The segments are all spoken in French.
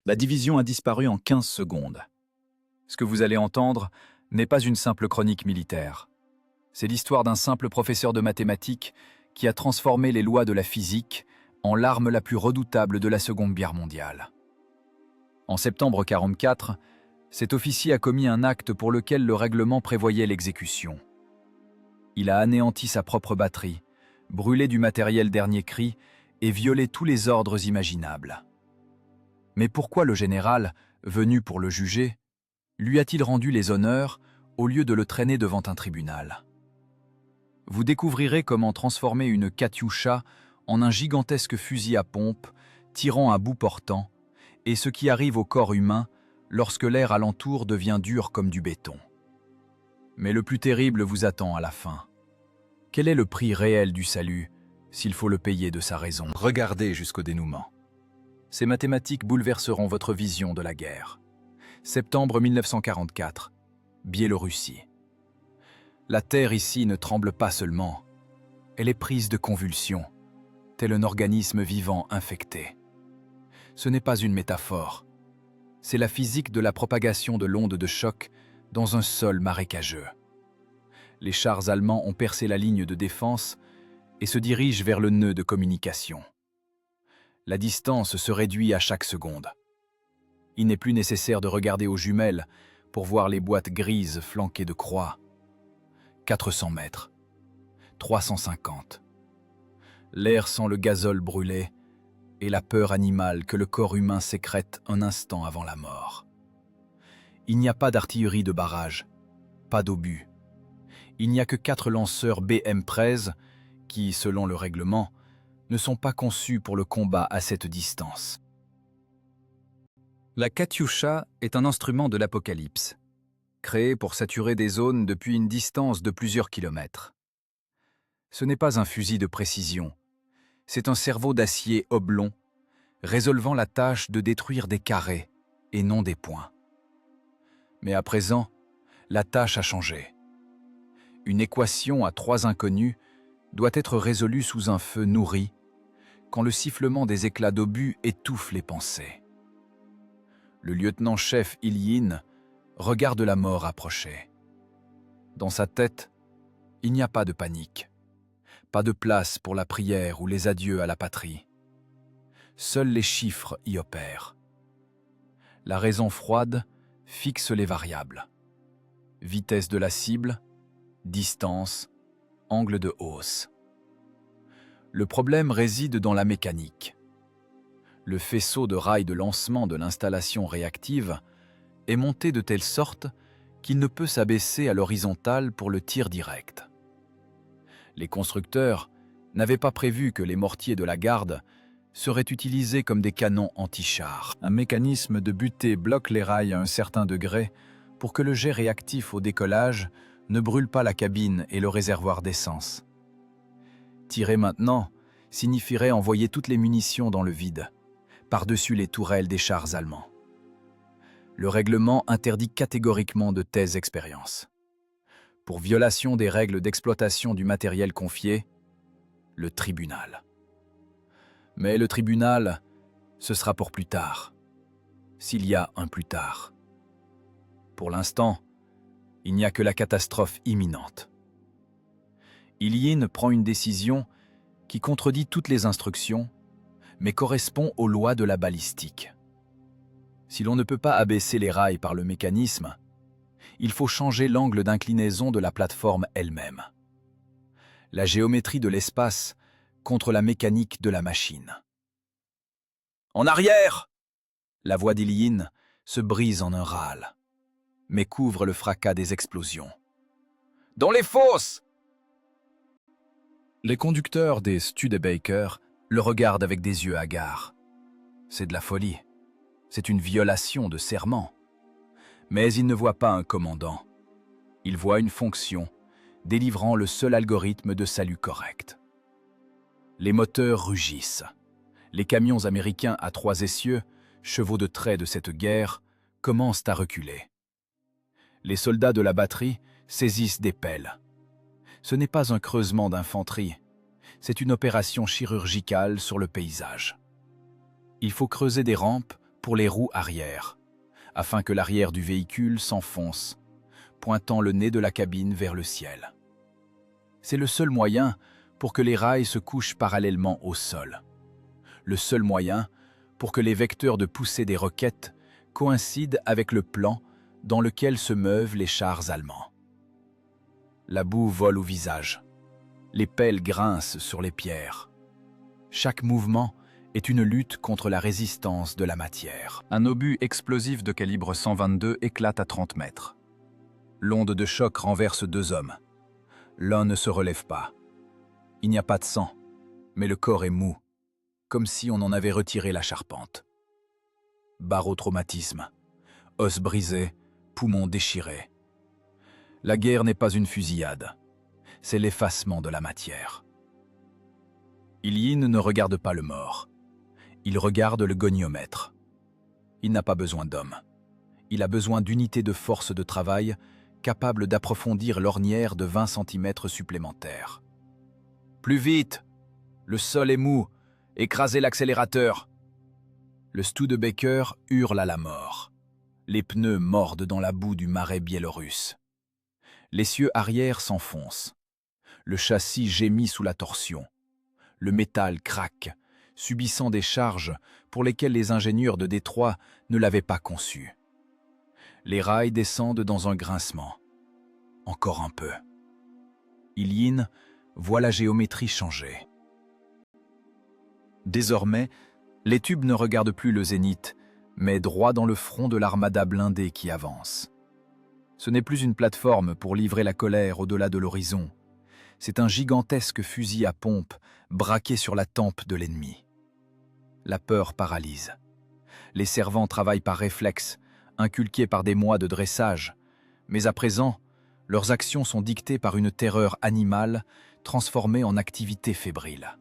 La division a disparu en 15 secondes. Ce que vous allez entendre n'est pas une simple chronique militaire. C'est l'histoire d'un simple professeur de mathématiques qui a transformé les lois de la physique en l'arme la plus redoutable de la Seconde Guerre mondiale. En septembre 1944, cet officier a commis un acte pour lequel le règlement prévoyait l'exécution. Il a anéanti sa propre batterie, brûlé du matériel dernier cri et violé tous les ordres imaginables. Mais pourquoi le général, venu pour le juger, lui a-t-il rendu les honneurs au lieu de le traîner devant un tribunal? Vous découvrirez comment transformer une Katyusha en un gigantesque fusil à pompe, tirant à bout portant, et ce qui arrive au corps humain lorsque l'air alentour devient dur comme du béton. Mais le plus terrible vous attend à la fin. Quel est le prix réel du salut, s'il faut le payer de sa raison? Regardez jusqu'au dénouement. Ces mathématiques bouleverseront votre vision de la guerre. Septembre 1944, Biélorussie. La terre ici ne tremble pas seulement, elle est prise de convulsions, tel un organisme vivant infecté. Ce n'est pas une métaphore, c'est la physique de la propagation de l'onde de choc dans un sol marécageux. Les chars allemands ont percé la ligne de défense et se dirigent vers le nœud de communication. La distance se réduit à chaque seconde. Il n'est plus nécessaire de regarder aux jumelles pour voir les boîtes grises flanquées de croix. 400 mètres, 350. L'air sent le gazole brûlé et la peur animale que le corps humain sécrète un instant avant la mort. Il n'y a pas d'artillerie de barrage, pas d'obus. Il n'y a que 4 lanceurs BM-13 qui, selon le règlement, ne sont pas conçus pour le combat à cette distance. La Katyusha est un instrument de l'apocalypse, créé pour saturer des zones depuis une distance de plusieurs kilomètres. Ce n'est pas un fusil de précision, c'est un cerveau d'acier oblong, résolvant la tâche de détruire des carrés et non des points. Mais à présent, la tâche a changé. Une équation à 3 inconnus doit être résolue sous un feu nourri, quand le sifflement des éclats d'obus étouffe les pensées. Le lieutenant-chef Ilyin regarde la mort approcher. Dans sa tête, il n'y a pas de panique, pas de place pour la prière ou les adieux à la patrie. Seuls les chiffres y opèrent. La raison froide fixe les variables. Vitesse de la cible, distance, angle de hausse. Le problème réside dans la mécanique. Le faisceau de rails de lancement de l'installation réactive est monté de telle sorte qu'il ne peut s'abaisser à l'horizontale pour le tir direct. Les constructeurs n'avaient pas prévu que les mortiers de la garde seraient utilisés comme des canons anti-chars. Un mécanisme de butée bloque les rails à un certain degré pour que le jet réactif au décollage ne brûle pas la cabine et le réservoir d'essence. Tirer maintenant signifierait envoyer toutes les munitions dans le vide, par-dessus les tourelles des chars allemands. Le règlement interdit catégoriquement de telles expériences. Pour violation des règles d'exploitation du matériel confié, le tribunal. Mais le tribunal, ce sera pour plus tard, s'il y a un plus tard. Pour l'instant, il n'y a que la catastrophe imminente. Ilyin prend une décision qui contredit toutes les instructions, mais correspond aux lois de la balistique. Si l'on ne peut pas abaisser les rails par le mécanisme, il faut changer l'angle d'inclinaison de la plateforme elle-même. La géométrie de l'espace contre la mécanique de la machine. En arrière! La voix d'Ilyin se brise en un râle, mais couvre le fracas des explosions. Dans les fosses! Les conducteurs des Studebaker le regardent avec des yeux hagards. C'est de la folie. C'est une violation de serment. Mais ils ne voient pas un commandant. Ils voient une fonction, délivrant le seul algorithme de salut correct. Les moteurs rugissent. Les camions américains à 3 essieux, chevaux de trait de cette guerre, commencent à reculer. Les soldats de la batterie saisissent des pelles. Ce n'est pas un creusement d'infanterie, c'est une opération chirurgicale sur le paysage. Il faut creuser des rampes pour les roues arrière, afin que l'arrière du véhicule s'enfonce, pointant le nez de la cabine vers le ciel. C'est le seul moyen pour que les rails se couchent parallèlement au sol. Le seul moyen pour que les vecteurs de poussée des roquettes coïncident avec le plan dans lequel se meuvent les chars allemands. La boue vole au visage. Les pelles grincent sur les pierres. Chaque mouvement est une lutte contre la résistance de la matière. Un obus explosif de calibre 122 éclate à 30 mètres. L'onde de choc renverse 2 hommes. L'un ne se relève pas. Il n'y a pas de sang, mais le corps est mou, comme si on en avait retiré la charpente. Barotraumatisme, os brisés, poumons déchirés. La guerre n'est pas une fusillade, c'est l'effacement de la matière. Ilyin ne regarde pas le mort, il regarde le goniomètre. Il n'a pas besoin d'hommes, il a besoin d'unités de force de travail capables d'approfondir l'ornière de 20 cm supplémentaires. Plus vite! Le sol est mou, écrasez l'accélérateur. Le Studebaker hurle à la mort. Les pneus mordent dans la boue du marais biélorusse. L'essieu arrière s'enfonce. Le châssis gémit sous la torsion. Le métal craque, subissant des charges pour lesquelles les ingénieurs de Détroit ne l'avaient pas conçu. Les rails descendent dans un grincement. Encore un peu. Ilyin voit la géométrie changer. Désormais, les tubes ne regardent plus le zénith, mais droit dans le front de l'armada blindée qui avance. Ce n'est plus une plateforme pour livrer la colère au-delà de l'horizon. C'est un gigantesque fusil à pompe braqué sur la tempe de l'ennemi. La peur paralyse. Les servants travaillent par réflexe, inculqués par des mois de dressage, mais à présent, leurs actions sont dictées par une terreur animale transformée en activité fébrile.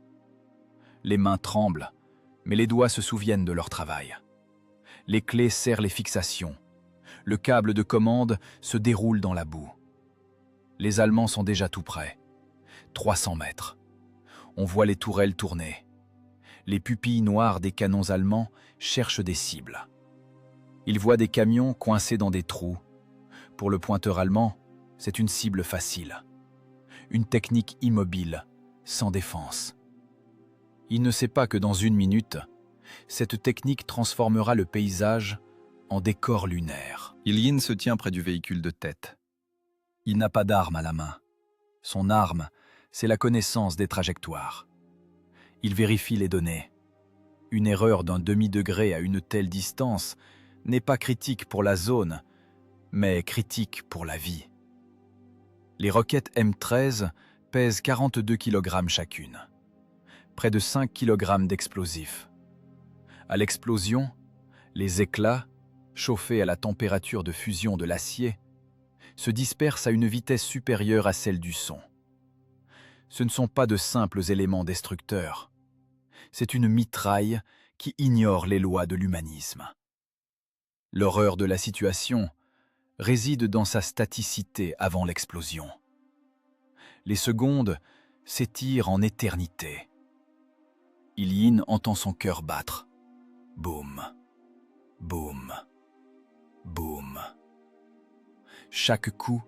Les mains tremblent, mais les doigts se souviennent de leur travail. Les clés serrent les fixations. Le câble de commande se déroule dans la boue. Les Allemands sont déjà tout près. 300 mètres. On voit les tourelles tourner. Les pupilles noires des canons allemands cherchent des cibles. Ils voient des camions coincés dans des trous. Pour le pointeur allemand, c'est une cible facile. Une technique immobile, sans défense. Il ne sait pas que dans 1 minute, cette technique transformera le paysage en décor lunaire. Ilyin se tient près du véhicule de tête. Il n'a pas d'arme à la main. Son arme, c'est la connaissance des trajectoires. Il vérifie les données. Une erreur d'1 demi-degré à une telle distance n'est pas critique pour la zone, mais critique pour la vie. Les roquettes M13 pèsent 42 kg chacune. Près de 5 kg d'explosifs. À l'explosion, les éclats, chauffés à la température de fusion de l'acier, se dispersent à une vitesse supérieure à celle du son. Ce ne sont pas de simples éléments destructeurs. C'est une mitraille qui ignore les lois de l'humanisme. L'horreur de la situation réside dans sa staticité avant l'explosion. Les secondes s'étirent en éternité. Ilyin entend son cœur battre. Boum, boum, boum. Chaque coup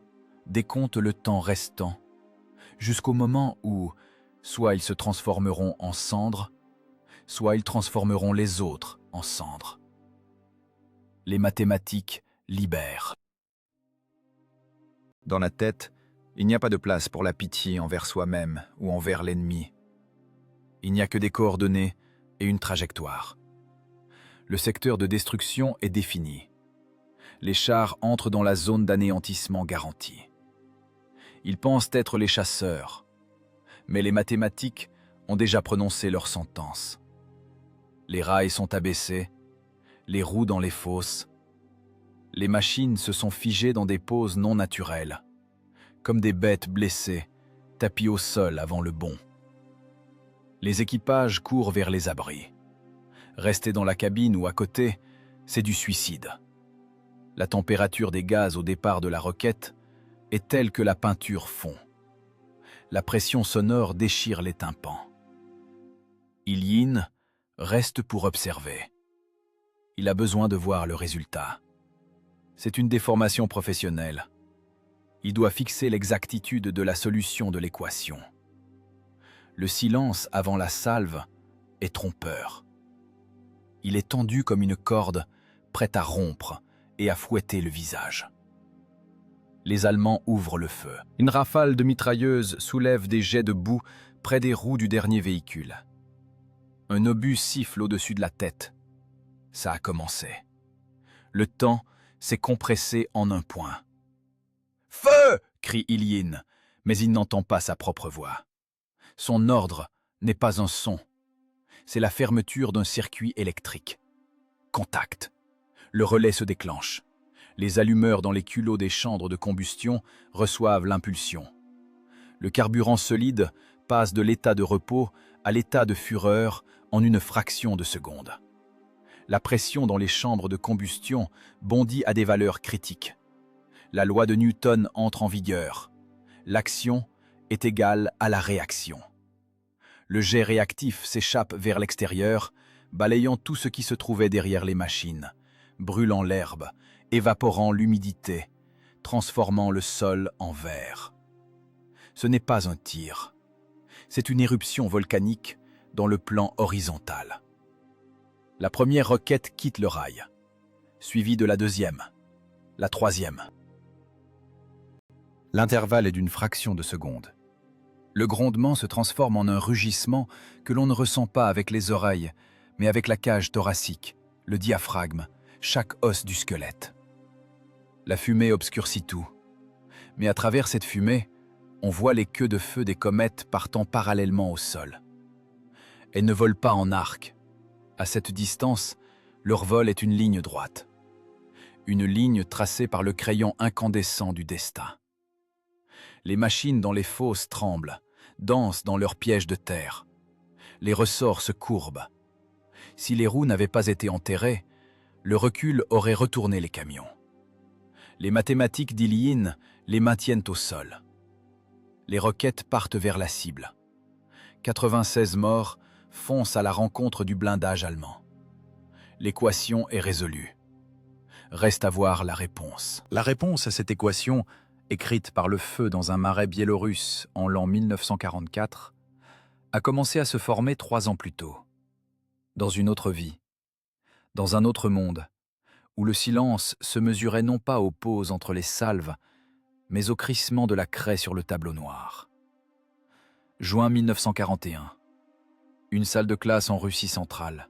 décompte le temps restant, jusqu'au moment où soit ils se transformeront en cendres, soit ils transformeront les autres en cendres. Les mathématiques libèrent. Dans la tête, il n'y a pas de place pour la pitié envers soi-même ou envers l'ennemi. Il n'y a que des coordonnées et une trajectoire. Le secteur de destruction est défini. Les chars entrent dans la zone d'anéantissement garantie. Ils pensent être les chasseurs, mais les mathématiques ont déjà prononcé leur sentence. Les rails sont abaissés, les roues dans les fosses. Les machines se sont figées dans des poses non naturelles, comme des bêtes blessées, tapies au sol avant le bond. Les équipages courent vers les abris. Rester dans la cabine ou à côté, c'est du suicide. La température des gaz au départ de la roquette est telle que la peinture fond. La pression sonore déchire les tympans. Ilyin reste pour observer. Il a besoin de voir le résultat. C'est une déformation professionnelle. Il doit fixer l'exactitude de la solution de l'équation. Le silence avant la salve est trompeur. Il est tendu comme une corde, prête à rompre et à fouetter le visage. Les Allemands ouvrent le feu. Une rafale de mitrailleuses soulève des jets de boue près des roues du dernier véhicule. Un obus siffle au-dessus de la tête. Ça a commencé. Le temps s'est compressé en un point. « Feu !» crie Ilyine, mais il n'entend pas sa propre voix. Son ordre n'est pas un son. C'est la fermeture d'un circuit électrique. Contact. Le relais se déclenche. Les allumeurs dans les culots des chambres de combustion reçoivent l'impulsion. Le carburant solide passe de l'état de repos à l'état de fureur en une fraction de seconde. La pression dans les chambres de combustion bondit à des valeurs critiques. La loi de Newton entre en vigueur. L'action est égale à la réaction. Le jet réactif s'échappe vers l'extérieur, balayant tout ce qui se trouvait derrière les machines, brûlant l'herbe, évaporant l'humidité, transformant le sol en verre. Ce n'est pas un tir. C'est une éruption volcanique dans le plan horizontal. La première roquette quitte le rail, suivie de la deuxième, la troisième. L'intervalle est d'une fraction de seconde. Le grondement se transforme en un rugissement que l'on ne ressent pas avec les oreilles, mais avec la cage thoracique, le diaphragme, chaque os du squelette. La fumée obscurcit tout. Mais à travers cette fumée, on voit les queues de feu des comètes partant parallèlement au sol. Elles ne volent pas en arc. À cette distance, leur vol est une ligne droite. Une ligne tracée par le crayon incandescent du destin. Les machines dans les fosses tremblent, dansent dans leurs pièges de terre. Les ressorts se courbent. Si les roues n'avaient pas été enterrées, le recul aurait retourné les camions. Les mathématiques d'Ilyine les maintiennent au sol. Les roquettes partent vers la cible. 96 morts foncent à la rencontre du blindage allemand. L'équation est résolue. Reste à voir la réponse. La réponse à cette équation, écrite par le feu dans un marais biélorusse en l'an 1944, a commencé à se former 3 ans plus tôt. Dans une autre vie, dans un autre monde, où le silence se mesurait non pas aux pauses entre les salves, mais au crissement de la craie sur le tableau noir. Juin 1941. Une salle de classe en Russie centrale.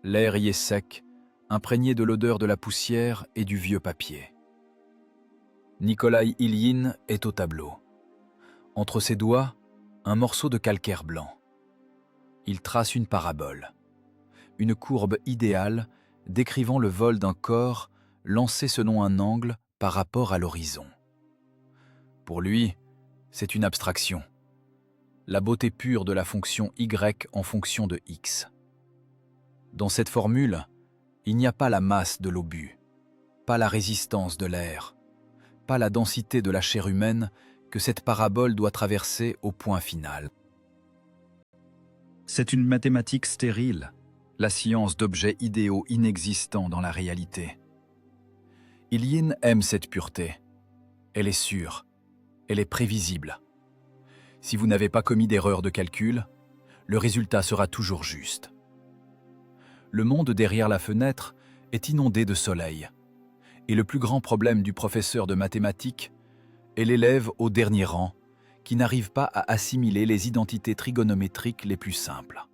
L'air y est sec, imprégné de l'odeur de la poussière et du vieux papier. Nikolaï Ilyine est au tableau. Entre ses doigts, un morceau de calcaire blanc. Il trace une parabole, une courbe idéale décrivant le vol d'un corps lancé selon un angle par rapport à l'horizon. Pour lui, c'est une abstraction. La beauté pure de la fonction y en fonction de x. Dans cette formule, il n'y a pas la masse de l'obus, pas la résistance de l'air, pas la densité de la chair humaine que cette parabole doit traverser au point final. C'est une mathématique stérile, la science d'objets idéaux inexistants dans la réalité. Ilyine aime cette pureté. Elle est sûre, elle est prévisible. Si vous n'avez pas commis d'erreur de calcul, le résultat sera toujours juste. Le monde derrière la fenêtre est inondé de soleil. Et le plus grand problème du professeur de mathématiques est l'élève au dernier rang qui n'arrive pas à assimiler les identités trigonométriques les plus simples.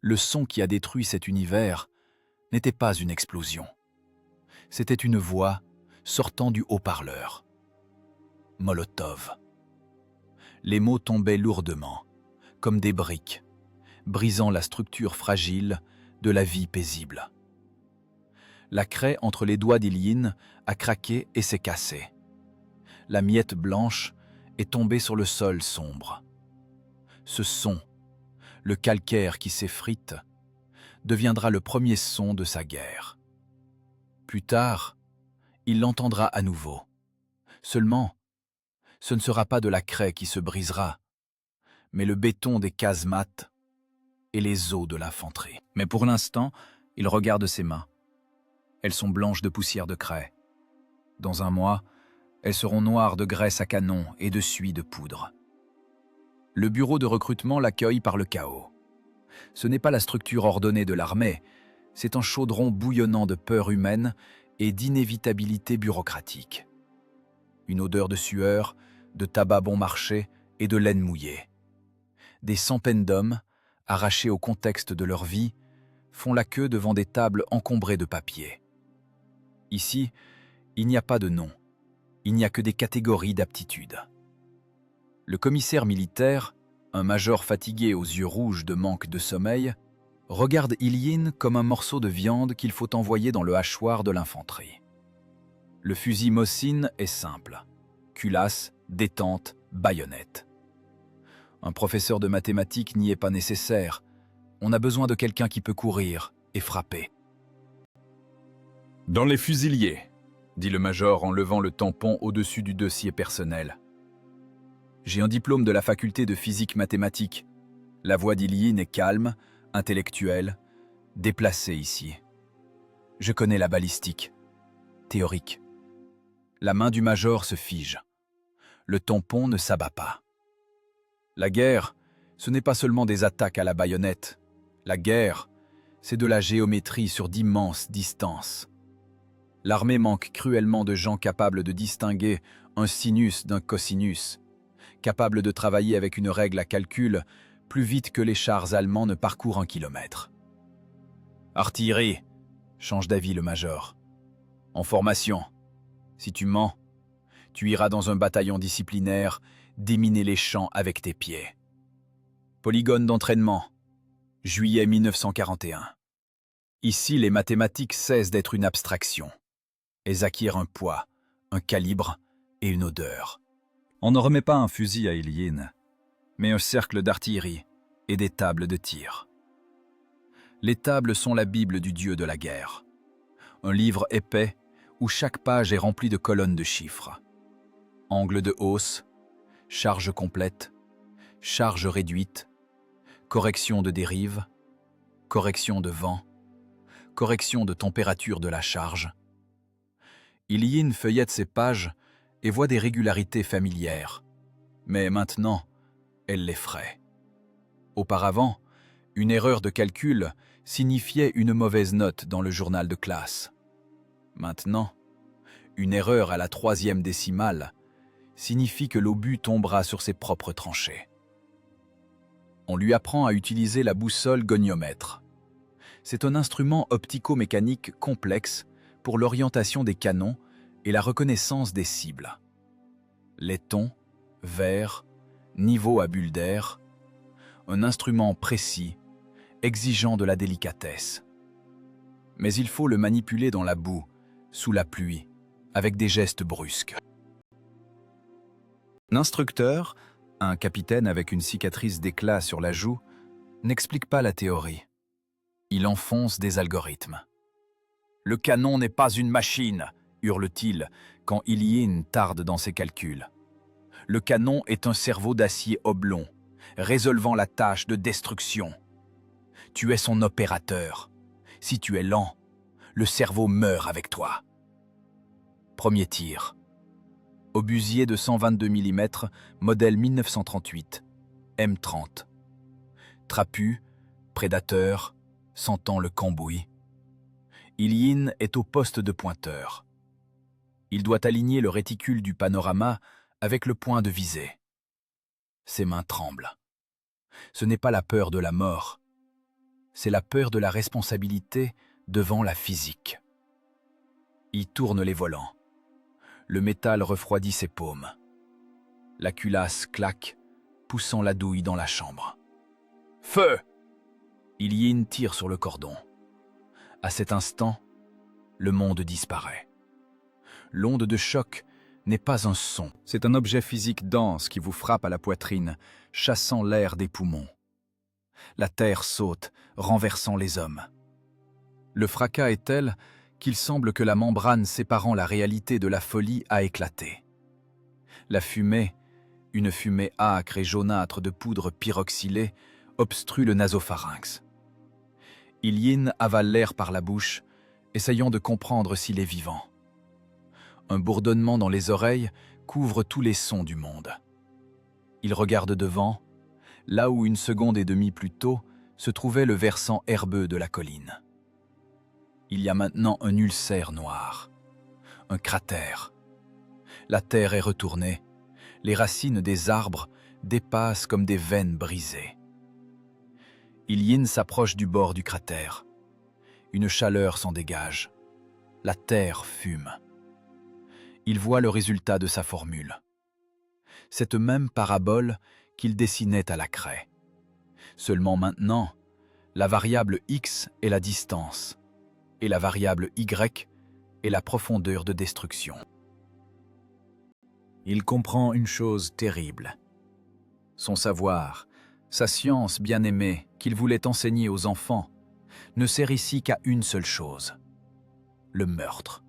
Le son qui a détruit cet univers n'était pas une explosion. C'était une voix sortant du haut-parleur. Molotov. Les mots tombaient lourdement, comme des briques, brisant la structure fragile de la vie paisible. La craie entre les doigts d'Ilyine a craqué et s'est cassée. La miette blanche est tombée sur le sol sombre. Ce son, le calcaire qui s'effrite, deviendra le premier son de sa guerre. Plus tard, il l'entendra à nouveau. Seulement, ce ne sera pas de la craie qui se brisera, mais le béton des casemates et les os de l'infanterie. Mais pour l'instant, Il regarde ses mains. Elles sont blanches de poussière de craie. Dans un mois, elles seront noires de graisse à canon et de suie de poudre. Le bureau de recrutement l'accueille par le chaos. Ce n'est pas la structure ordonnée de l'armée, c'est un chaudron bouillonnant de peur humaine et d'inévitabilité bureaucratique. Une odeur de sueur, de tabac bon marché et de laine mouillée. Des centaines d'hommes, arrachés au contexte de leur vie, font la queue devant des tables encombrées de papier. Ici, il n'y a pas de nom, il n'y a que des catégories d'aptitude. Le commissaire militaire, un major fatigué aux yeux rouges de manque de sommeil, regarde Ilyin comme un morceau de viande qu'il faut envoyer dans le hachoir de l'infanterie. Le fusil Mosin est simple. Culasse, détente, baïonnette. Un professeur de mathématiques n'y est pas nécessaire. On a besoin de quelqu'un qui peut courir et frapper. « Dans les fusiliers », dit le major en levant le tampon au-dessus du dossier personnel. « J'ai un diplôme de la faculté de physique mathématique. » La voix d'Ilyin est calme, intellectuelle, déplacée ici. « Je connais la balistique. Théorique. » La main du major se fige. Le tampon ne s'abat pas. La guerre, ce n'est pas seulement des attaques à la baïonnette. La guerre, c'est de la géométrie sur d'immenses distances. L'armée manque cruellement de gens capables de distinguer un sinus d'un cosinus, capables de travailler avec une règle à calcul plus vite que les chars allemands ne parcourent 1 kilomètre. « Artillerie », change d'avis le major. « En formation. Si tu mens, tu iras dans un bataillon disciplinaire déminer les champs avec tes pieds. » Polygone d'entraînement. Juillet 1941. Ici, les mathématiques cessent d'être une abstraction. Elles acquièrent un poids, un calibre et une odeur. On ne remet pas un fusil à Ilyin, mais un cercle d'artillerie et des tables de tir. Les tables sont la Bible du dieu de la guerre. Un livre épais où chaque page est remplie de colonnes de chiffres. Angle de hausse, charge complète, charge réduite, correction de dérive, correction de vent, correction de température de la charge. Ilyin feuillette ces pages et voit des régularités familières. Mais maintenant, elle l'effraie. Auparavant, une erreur de calcul signifiait une mauvaise note dans le journal de classe. Maintenant, une erreur à la 3e décimale signifie que l'obus tombera sur ses propres tranchées. On lui apprend à utiliser la boussole goniomètre. C'est un instrument optico-mécanique complexe pour l'orientation des canons et la reconnaissance des cibles. Laiton, verre, niveau à bulles d'air, un instrument précis, exigeant de la délicatesse. Mais il faut le manipuler dans la boue, sous la pluie, avec des gestes brusques. L'instructeur, un capitaine avec une cicatrice d'éclat sur la joue, n'explique pas la théorie. Il enfonce des algorithmes. « Le canon n'est pas une machine !» hurle-t-il quand Ilyin tarde dans ses calculs. « Le canon est un cerveau d'acier oblong, résolvant la tâche de destruction. Tu es son opérateur. Si tu es lent, le cerveau meurt avec toi. » Premier tir. Obusier de 122 mm, modèle 1938, M30. Trapu, prédateur, sentant le cambouis. Ilyin est au poste de pointeur. Il doit aligner le réticule du panorama avec le point de visée. Ses mains tremblent. Ce n'est pas la peur de la mort, c'est la peur de la responsabilité devant la physique. Il tourne les volants. Le métal refroidit ses paumes. La culasse claque, poussant la douille dans la chambre. « Feu !» Ilyin tire sur le cordon. À cet instant, le monde disparaît. L'onde de choc n'est pas un son, c'est un objet physique dense qui vous frappe à la poitrine, chassant l'air des poumons. La terre saute, renversant les hommes. Le fracas est tel qu'il semble que la membrane séparant la réalité de la folie a éclaté. La fumée, une fumée âcre et jaunâtre de poudre pyroxylée, obstrue le nasopharynx. Ilyin avale l'air par la bouche, essayant de comprendre s'il est vivant. Un bourdonnement dans les oreilles couvre tous les sons du monde. Il regarde devant, là où 1 seconde et demie plus tôt se trouvait le versant herbeux de la colline. Il y a maintenant un ulcère noir, un cratère. La terre est retournée, les racines des arbres dépassent comme des veines brisées. Ilyin s'approche du bord du cratère. Une chaleur s'en dégage. La terre fume. Il voit le résultat de sa formule. Cette même parabole qu'il dessinait à la craie. Seulement maintenant, la variable x est la distance, et la variable y est la profondeur de destruction. Il comprend une chose terrible. Son savoir, sa science bien-aimée qu'il voulait enseigner aux enfants, ne sert ici qu'à une seule chose: le meurtre,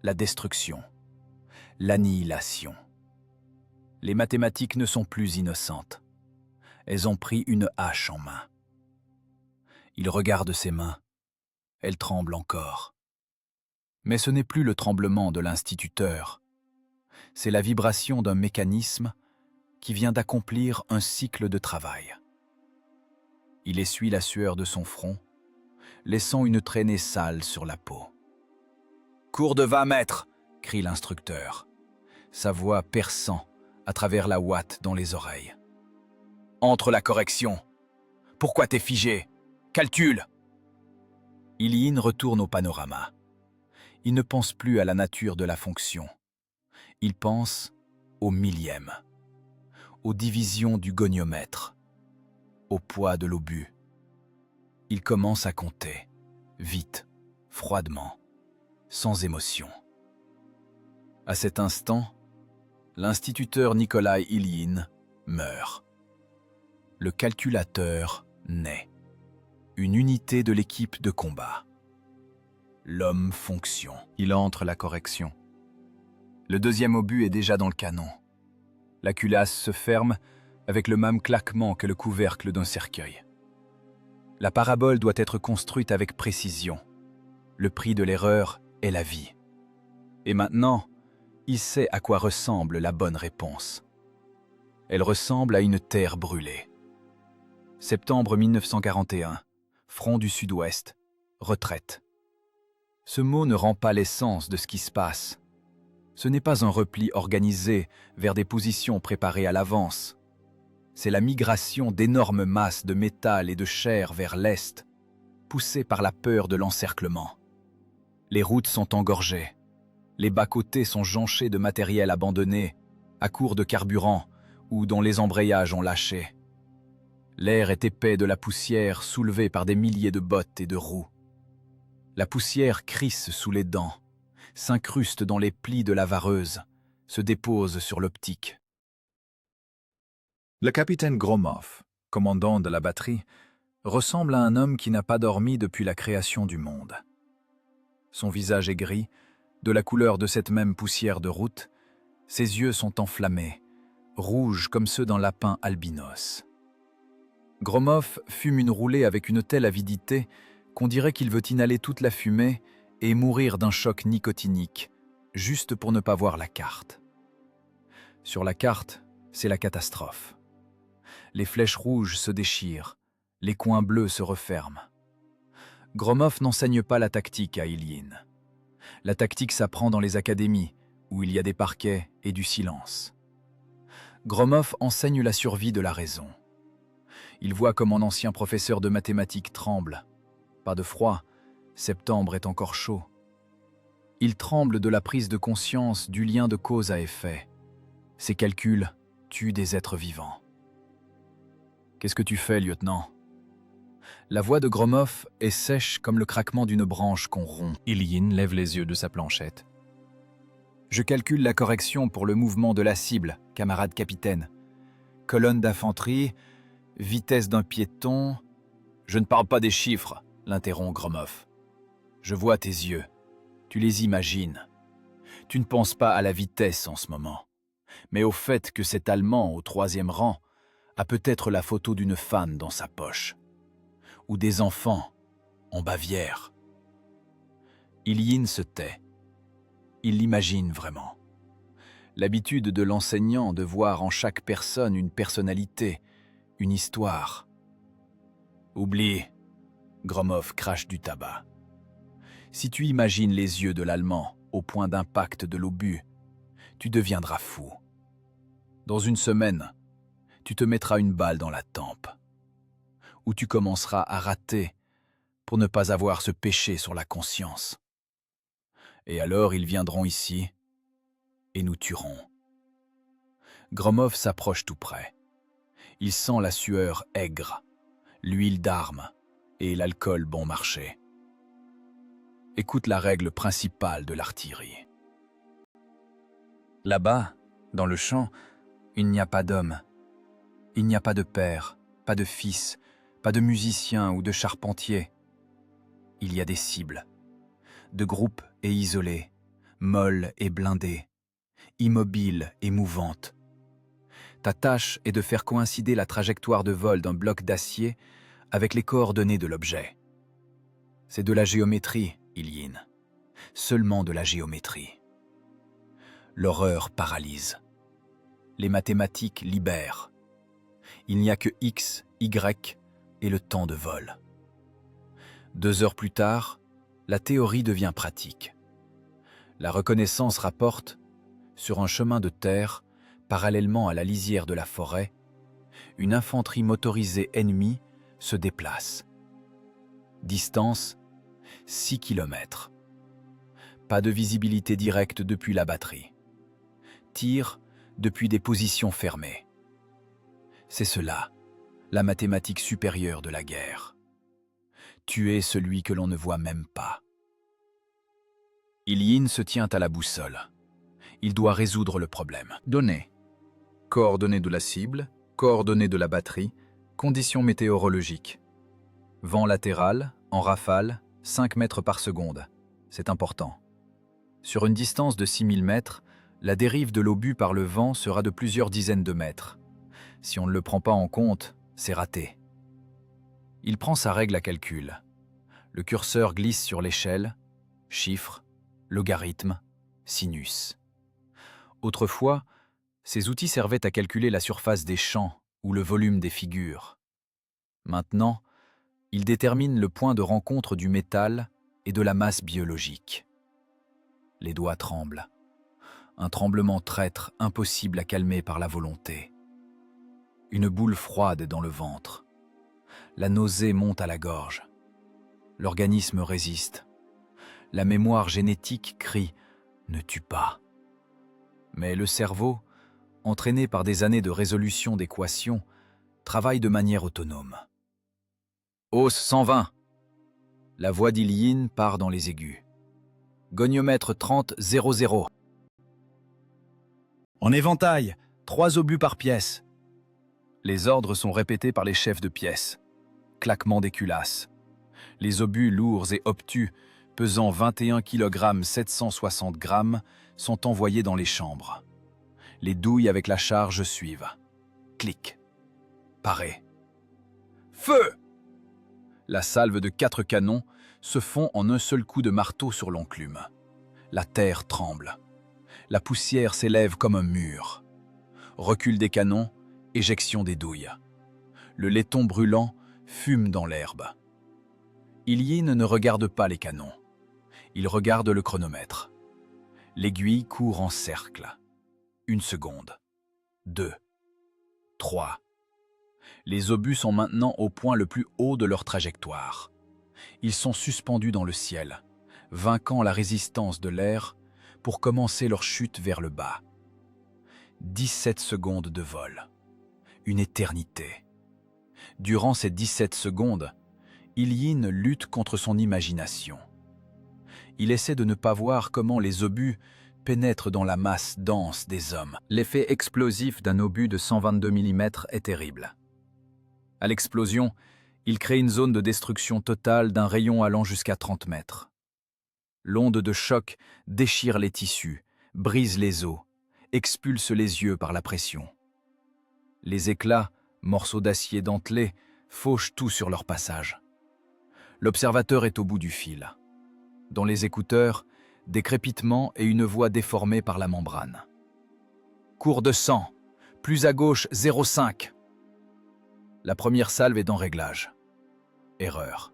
la destruction, l'annihilation. Les mathématiques ne sont plus innocentes. Elles ont pris une hache en main. Il regarde ses mains. Elles tremblent encore. Mais ce n'est plus le tremblement de l'instituteur. C'est la vibration d'un mécanisme qui vient d'accomplir un cycle de travail. Il essuie la sueur de son front, laissant une traînée sale sur la peau. « Cours de 20 mètres !» crie l'instructeur, sa voix perçant à travers la ouate dans les oreilles. « Entre la correction. Pourquoi t'es figé? Calcule !» Ilyin retourne au panorama. Il ne pense plus à la nature de la fonction. Il pense au millième, aux divisions du goniomètre, au poids de l'obus. Il commence à compter, vite, froidement, sans émotion. À cet instant, l'instituteur Nikolai Ilyin meurt. Le calculateur naît, une unité de l'équipe de combat. L'homme-fonction. Il entre la correction. Le deuxième obus est déjà dans le canon. La culasse se ferme avec le même claquement que le couvercle d'un cercueil. La parabole doit être construite avec précision. Le prix de l'erreur est la vie. Et maintenant, il sait à quoi ressemble la bonne réponse. Elle ressemble à une terre brûlée. Septembre 1941, front du Sud-Ouest, retraite. Ce mot ne rend pas l'essence de ce qui se passe. Ce n'est pas un repli organisé vers des positions préparées à l'avance. C'est la migration d'énormes masses de métal et de chair vers l'est, poussée par la peur de l'encerclement. Les routes sont engorgées. Les bas-côtés sont jonchés de matériel abandonné, à court de carburant ou dont les embrayages ont lâché. L'air est épais de la poussière soulevée par des milliers de bottes et de roues. La poussière crisse sous les dents, s'incruste dans les plis de la vareuse, se dépose sur l'optique. Le capitaine Gromov, commandant de la batterie, ressemble à un homme qui n'a pas dormi depuis la création du monde. Son visage est gris, de la couleur de cette même poussière de route, ses yeux sont enflammés, rouges comme ceux d'un lapin albinos. Gromov fume une roulée avec une telle avidité qu'on dirait qu'il veut inhaler toute la fumée et mourir d'un choc nicotinique, juste pour ne pas voir la carte. Sur la carte, c'est la catastrophe. Les flèches rouges se déchirent, les coins bleus se referment. Gromov n'enseigne pas la tactique à Ilyin. La tactique s'apprend dans les académies, où il y a des parquets et du silence. Gromov enseigne la survie de la raison. Il voit comme un ancien professeur de mathématiques tremble. Pas de froid, septembre est encore chaud. Il tremble de la prise de conscience du lien de cause à effet. Ces calculs tuent des êtres vivants. « Qu'est-ce que tu fais, lieutenant ?» La voix de Gromov est sèche comme le craquement d'une branche qu'on rompt. Ilyin lève les yeux de sa planchette. « Je calcule la correction pour le mouvement de la cible, camarade capitaine. Colonne d'infanterie, vitesse d'un piéton... » « Je ne parle pas des chiffres, » l'interrompt Gromov. « Je vois tes yeux. Tu les imagines. Tu ne penses pas à la vitesse en ce moment, mais au fait que cet Allemand au 3e rang a peut-être la photo d'une femme dans sa poche. Ou des enfants, en Bavière. Ilyin se tait. Il l'imagine vraiment. L'habitude de l'enseignant de voir en chaque personne une personnalité, une histoire. Oublie, Gromov crache du tabac. Si tu imagines les yeux de l'Allemand au point d'impact de l'obus, tu deviendras fou. Dans une semaine, tu te mettras une balle dans la tempe, ou tu commenceras à rater pour ne pas avoir ce péché sur la conscience. Et alors ils viendront ici et nous tueront. Gromov s'approche tout près. Il sent la sueur aigre, l'huile d'arme et l'alcool bon marché. Écoute la règle principale de l'artillerie. Là-bas, dans le champ, il n'y a pas d'homme. Il n'y a pas de père, pas de fils, pas de musicien ou de charpentier. Il y a des cibles, de groupes et isolés, molles et blindées, immobiles et mouvantes. Ta tâche est de faire coïncider la trajectoire de vol d'un bloc d'acier avec les coordonnées de l'objet. C'est de la géométrie, Ilyin. Seulement de la géométrie. L'horreur paralyse. Les mathématiques libèrent. Il n'y a que X, Y et le temps de vol. 2 heures plus tard, la théorie devient pratique. La reconnaissance rapporte, sur un chemin de terre, parallèlement à la lisière de la forêt, une infanterie motorisée ennemie se déplace. Distance 6 km. Pas de visibilité directe depuis la batterie. Tir depuis des positions fermées. C'est cela, la mathématique supérieure de la guerre. Tuer celui que l'on ne voit même pas. Ilyin se tient à la boussole. Il doit résoudre le problème. Données. Coordonnées de la cible, coordonnées de la batterie, conditions météorologiques. Vent latéral, en rafale, 5 mètres par seconde. C'est important. Sur une distance de 6000 mètres, la dérive de l'obus par le vent sera de plusieurs dizaines de mètres. Si on ne le prend pas en compte, c'est raté. Il prend sa règle à calcul. Le curseur glisse sur l'échelle, chiffre, logarithme, sinus. Autrefois, ces outils servaient à calculer la surface des champs ou le volume des figures. Maintenant, ils déterminent le point de rencontre du métal et de la masse biologique. Les doigts tremblent. Un tremblement traître impossible à calmer par la volonté. Une boule froide dans le ventre. La nausée monte à la gorge. L'organisme résiste. La mémoire génétique crie « Ne tue pas ». Mais le cerveau, entraîné par des années de résolution d'équations, travaille de manière autonome. Hausse 120. La voix d'Ilyin part dans les aigus. Goniomètre 30-00. En éventail, 3 obus par pièce. Les ordres sont répétés par les chefs de pièce. Claquement des culasses. Les obus lourds et obtus, pesant 21 kg 760 g, sont envoyés dans les chambres. Les douilles avec la charge suivent. Clic. Paré. Feu! La salve de 4 canons se fond en un seul coup de marteau sur l'enclume. La terre tremble. La poussière s'élève comme un mur. Recul des canons, éjection des douilles. Le laiton brûlant fume dans l'herbe. Ilyin ne regarde pas les canons. Il regarde le chronomètre. L'aiguille court en cercle. 1 seconde. 2. 3. Les obus sont maintenant au point le plus haut de leur trajectoire. Ils sont suspendus dans le ciel, vainquant la résistance de l'air pour commencer leur chute vers le bas. 17 secondes de vol. Une éternité. Durant ces 17 secondes, Ilyin lutte contre son imagination. Il essaie de ne pas voir comment les obus pénètrent dans la masse dense des hommes. L'effet explosif d'un obus de 122 mm est terrible. À l'explosion, il crée une zone de destruction totale d'un rayon allant jusqu'à 30 mètres. L'onde de choc déchire les tissus, brise les os, expulse les yeux par la pression. Les éclats, morceaux d'acier dentelé, fauchent tout sur leur passage. L'observateur est au bout du fil. Dans les écouteurs, des crépitements et une voix déformée par la membrane. Cours de sang, plus à gauche 0,5. La première salve est en réglage. Erreur.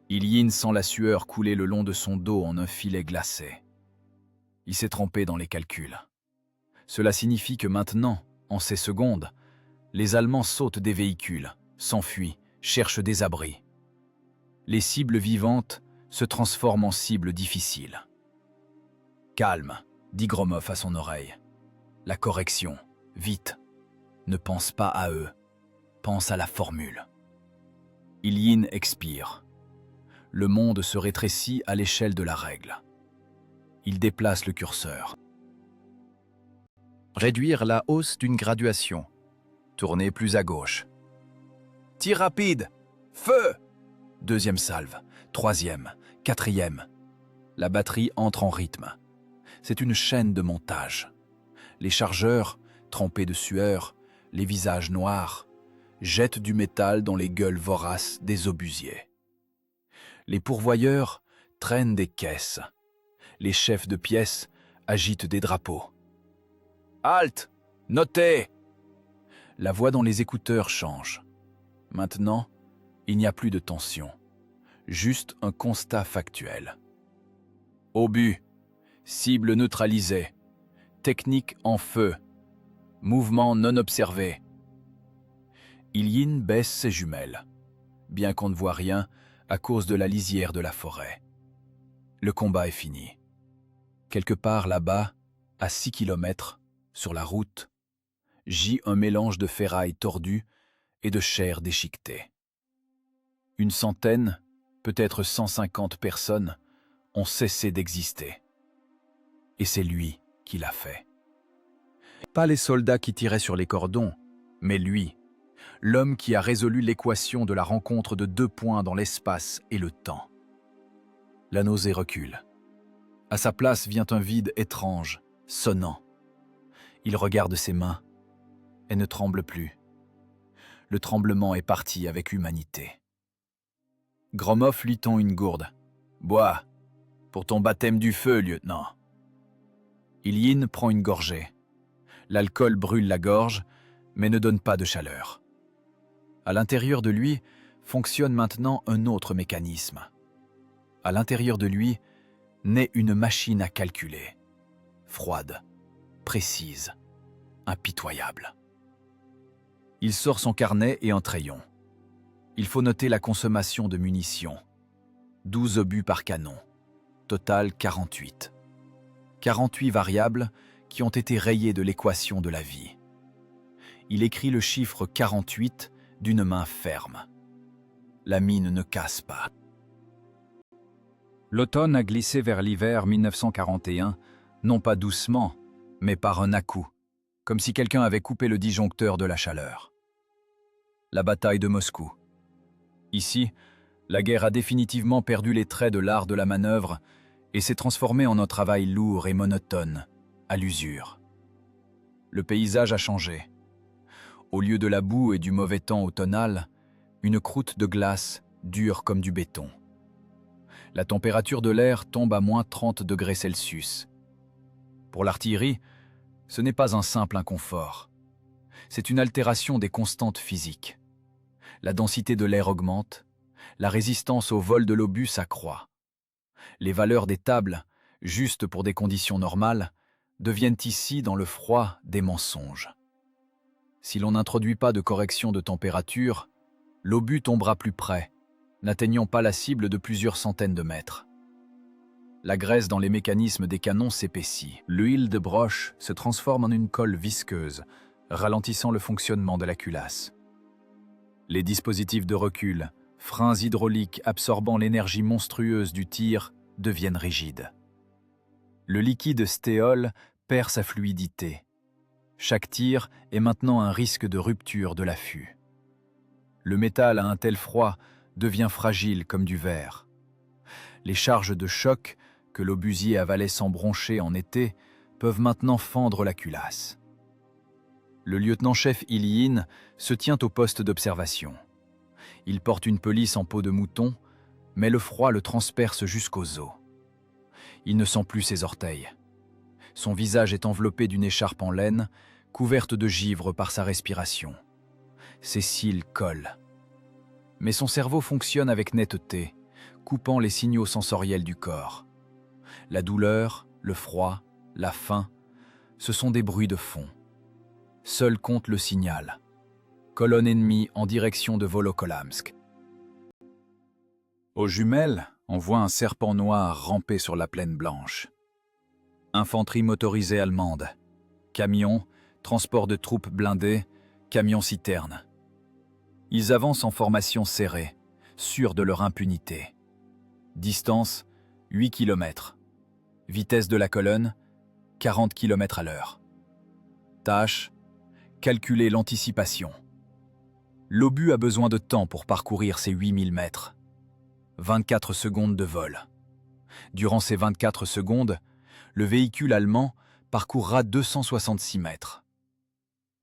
Ilyin sent la sueur couler le long de son dos en un filet glacé. Il s'est trompé dans les calculs. Cela signifie que maintenant, en ces secondes, les Allemands sautent des véhicules, s'enfuient, cherchent des abris. Les cibles vivantes se transforment en cibles difficiles. « Calme », dit Gromov à son oreille. « La correction, vite. Ne pense pas à eux, pense à la formule. » Ilyin expire. Le monde se rétrécit à l'échelle de la règle. Il déplace le curseur. Réduire la hausse d'une graduation. Tourner plus à gauche. Tir rapide. Feu! Deuxième salve. Troisième. Quatrième. La batterie entre en rythme. C'est une chaîne de montage. Les chargeurs, trempés de sueur, les visages noirs, jettent du métal dans les gueules voraces des obusiers. Les pourvoyeurs traînent des caisses. Les chefs de pièce agitent des drapeaux. « Halte! Notez !» La voix dans les écouteurs change. Maintenant, il n'y a plus de tension. Juste un constat factuel. Obus, cible neutralisée, technique en feu, mouvement non observé. Ilyin baisse ses jumelles, bien qu'on ne voit rien à cause de la lisière de la forêt. Le combat est fini. Quelque part là-bas, à 6 kilomètres, sur la route, gît un mélange de ferraille tordue et de chair déchiquetée. Une centaine, peut-être 150 personnes ont cessé d'exister. Et c'est lui qui l'a fait. Pas les soldats qui tiraient sur les cordons, mais lui, l'homme qui a résolu l'équation de la rencontre de 2 points dans l'espace et le temps. La nausée recule. À sa place vient un vide étrange, sonnant. Il regarde ses mains. Elles ne tremblent plus. Le tremblement est parti avec l'humanité. Gromov lui tend une gourde. « Bois, pour ton baptême du feu, lieutenant. » Ilyin prend une gorgée. L'alcool brûle la gorge, mais ne donne pas de chaleur. À l'intérieur de lui fonctionne maintenant un autre mécanisme. À l'intérieur de lui naît une machine à calculer. Froide, précise, impitoyable. Il sort son carnet et un crayon. Il faut noter la consommation de munitions. 12 obus par canon. Total 48. 48 variables qui ont été rayées de l'équation de la vie. Il écrit le chiffre 48 d'une main ferme. La mine ne casse pas. L'automne a glissé vers l'hiver 1941, non pas doucement, mais par un à-coup, comme si quelqu'un avait coupé le disjoncteur de la chaleur. La bataille de Moscou. Ici, la guerre a définitivement perdu les traits de l'art de la manœuvre et s'est transformée en un travail lourd et monotone, à l'usure. Le paysage a changé. Au lieu de la boue et du mauvais temps automnal, une croûte de glace dure comme du béton. La température de l'air tombe à moins 30 degrés Celsius. Pour l'artillerie, ce n'est pas un simple inconfort. C'est une altération des constantes physiques. La densité de l'air augmente, la résistance au vol de l'obus s'accroît. Les valeurs des tables, justes pour des conditions normales, deviennent ici, dans le froid, des mensonges. Si l'on n'introduit pas de correction de température, l'obus tombera plus près, n'atteignant pas la cible de plusieurs centaines de mètres. La graisse dans les mécanismes des canons s'épaissit. L'huile de broche se transforme en une colle visqueuse, ralentissant le fonctionnement de la culasse. Les dispositifs de recul, freins hydrauliques absorbant l'énergie monstrueuse du tir, deviennent rigides. Le liquide stéole perd sa fluidité. Chaque tir est maintenant un risque de rupture de l'affût. Le métal à un tel froid devient fragile comme du verre. Les charges de choc que l'obusier avalait sans broncher en été peuvent maintenant fendre la culasse. Le lieutenant-chef Ilyin se tient au poste d'observation. Il porte une pelisse en peau de mouton, Mais le froid le transperce jusqu'aux os. Il ne sent plus ses orteils. Son visage est enveloppé d'une écharpe en laine, couverte de givre par sa respiration. Ses cils collent. Mais son cerveau fonctionne avec netteté, coupant les signaux sensoriels du corps. La douleur, le froid, la faim, ce sont des bruits de fond. Seul compte le signal. Colonne ennemie en direction de Volokolamsk. Aux jumelles, on voit un serpent noir ramper sur la plaine blanche. Infanterie motorisée allemande. Camions, transport de troupes blindées, camions-citernes. Ils avancent en formation serrée, sûrs de leur impunité. Distance, 8 km. Vitesse de la colonne, 40 km à l'heure. Tâche, calculer l'anticipation. L'obus a besoin de temps pour parcourir ses 8000 mètres. 24 secondes de vol. Durant ces 24 secondes, le véhicule allemand parcourra 266 mètres.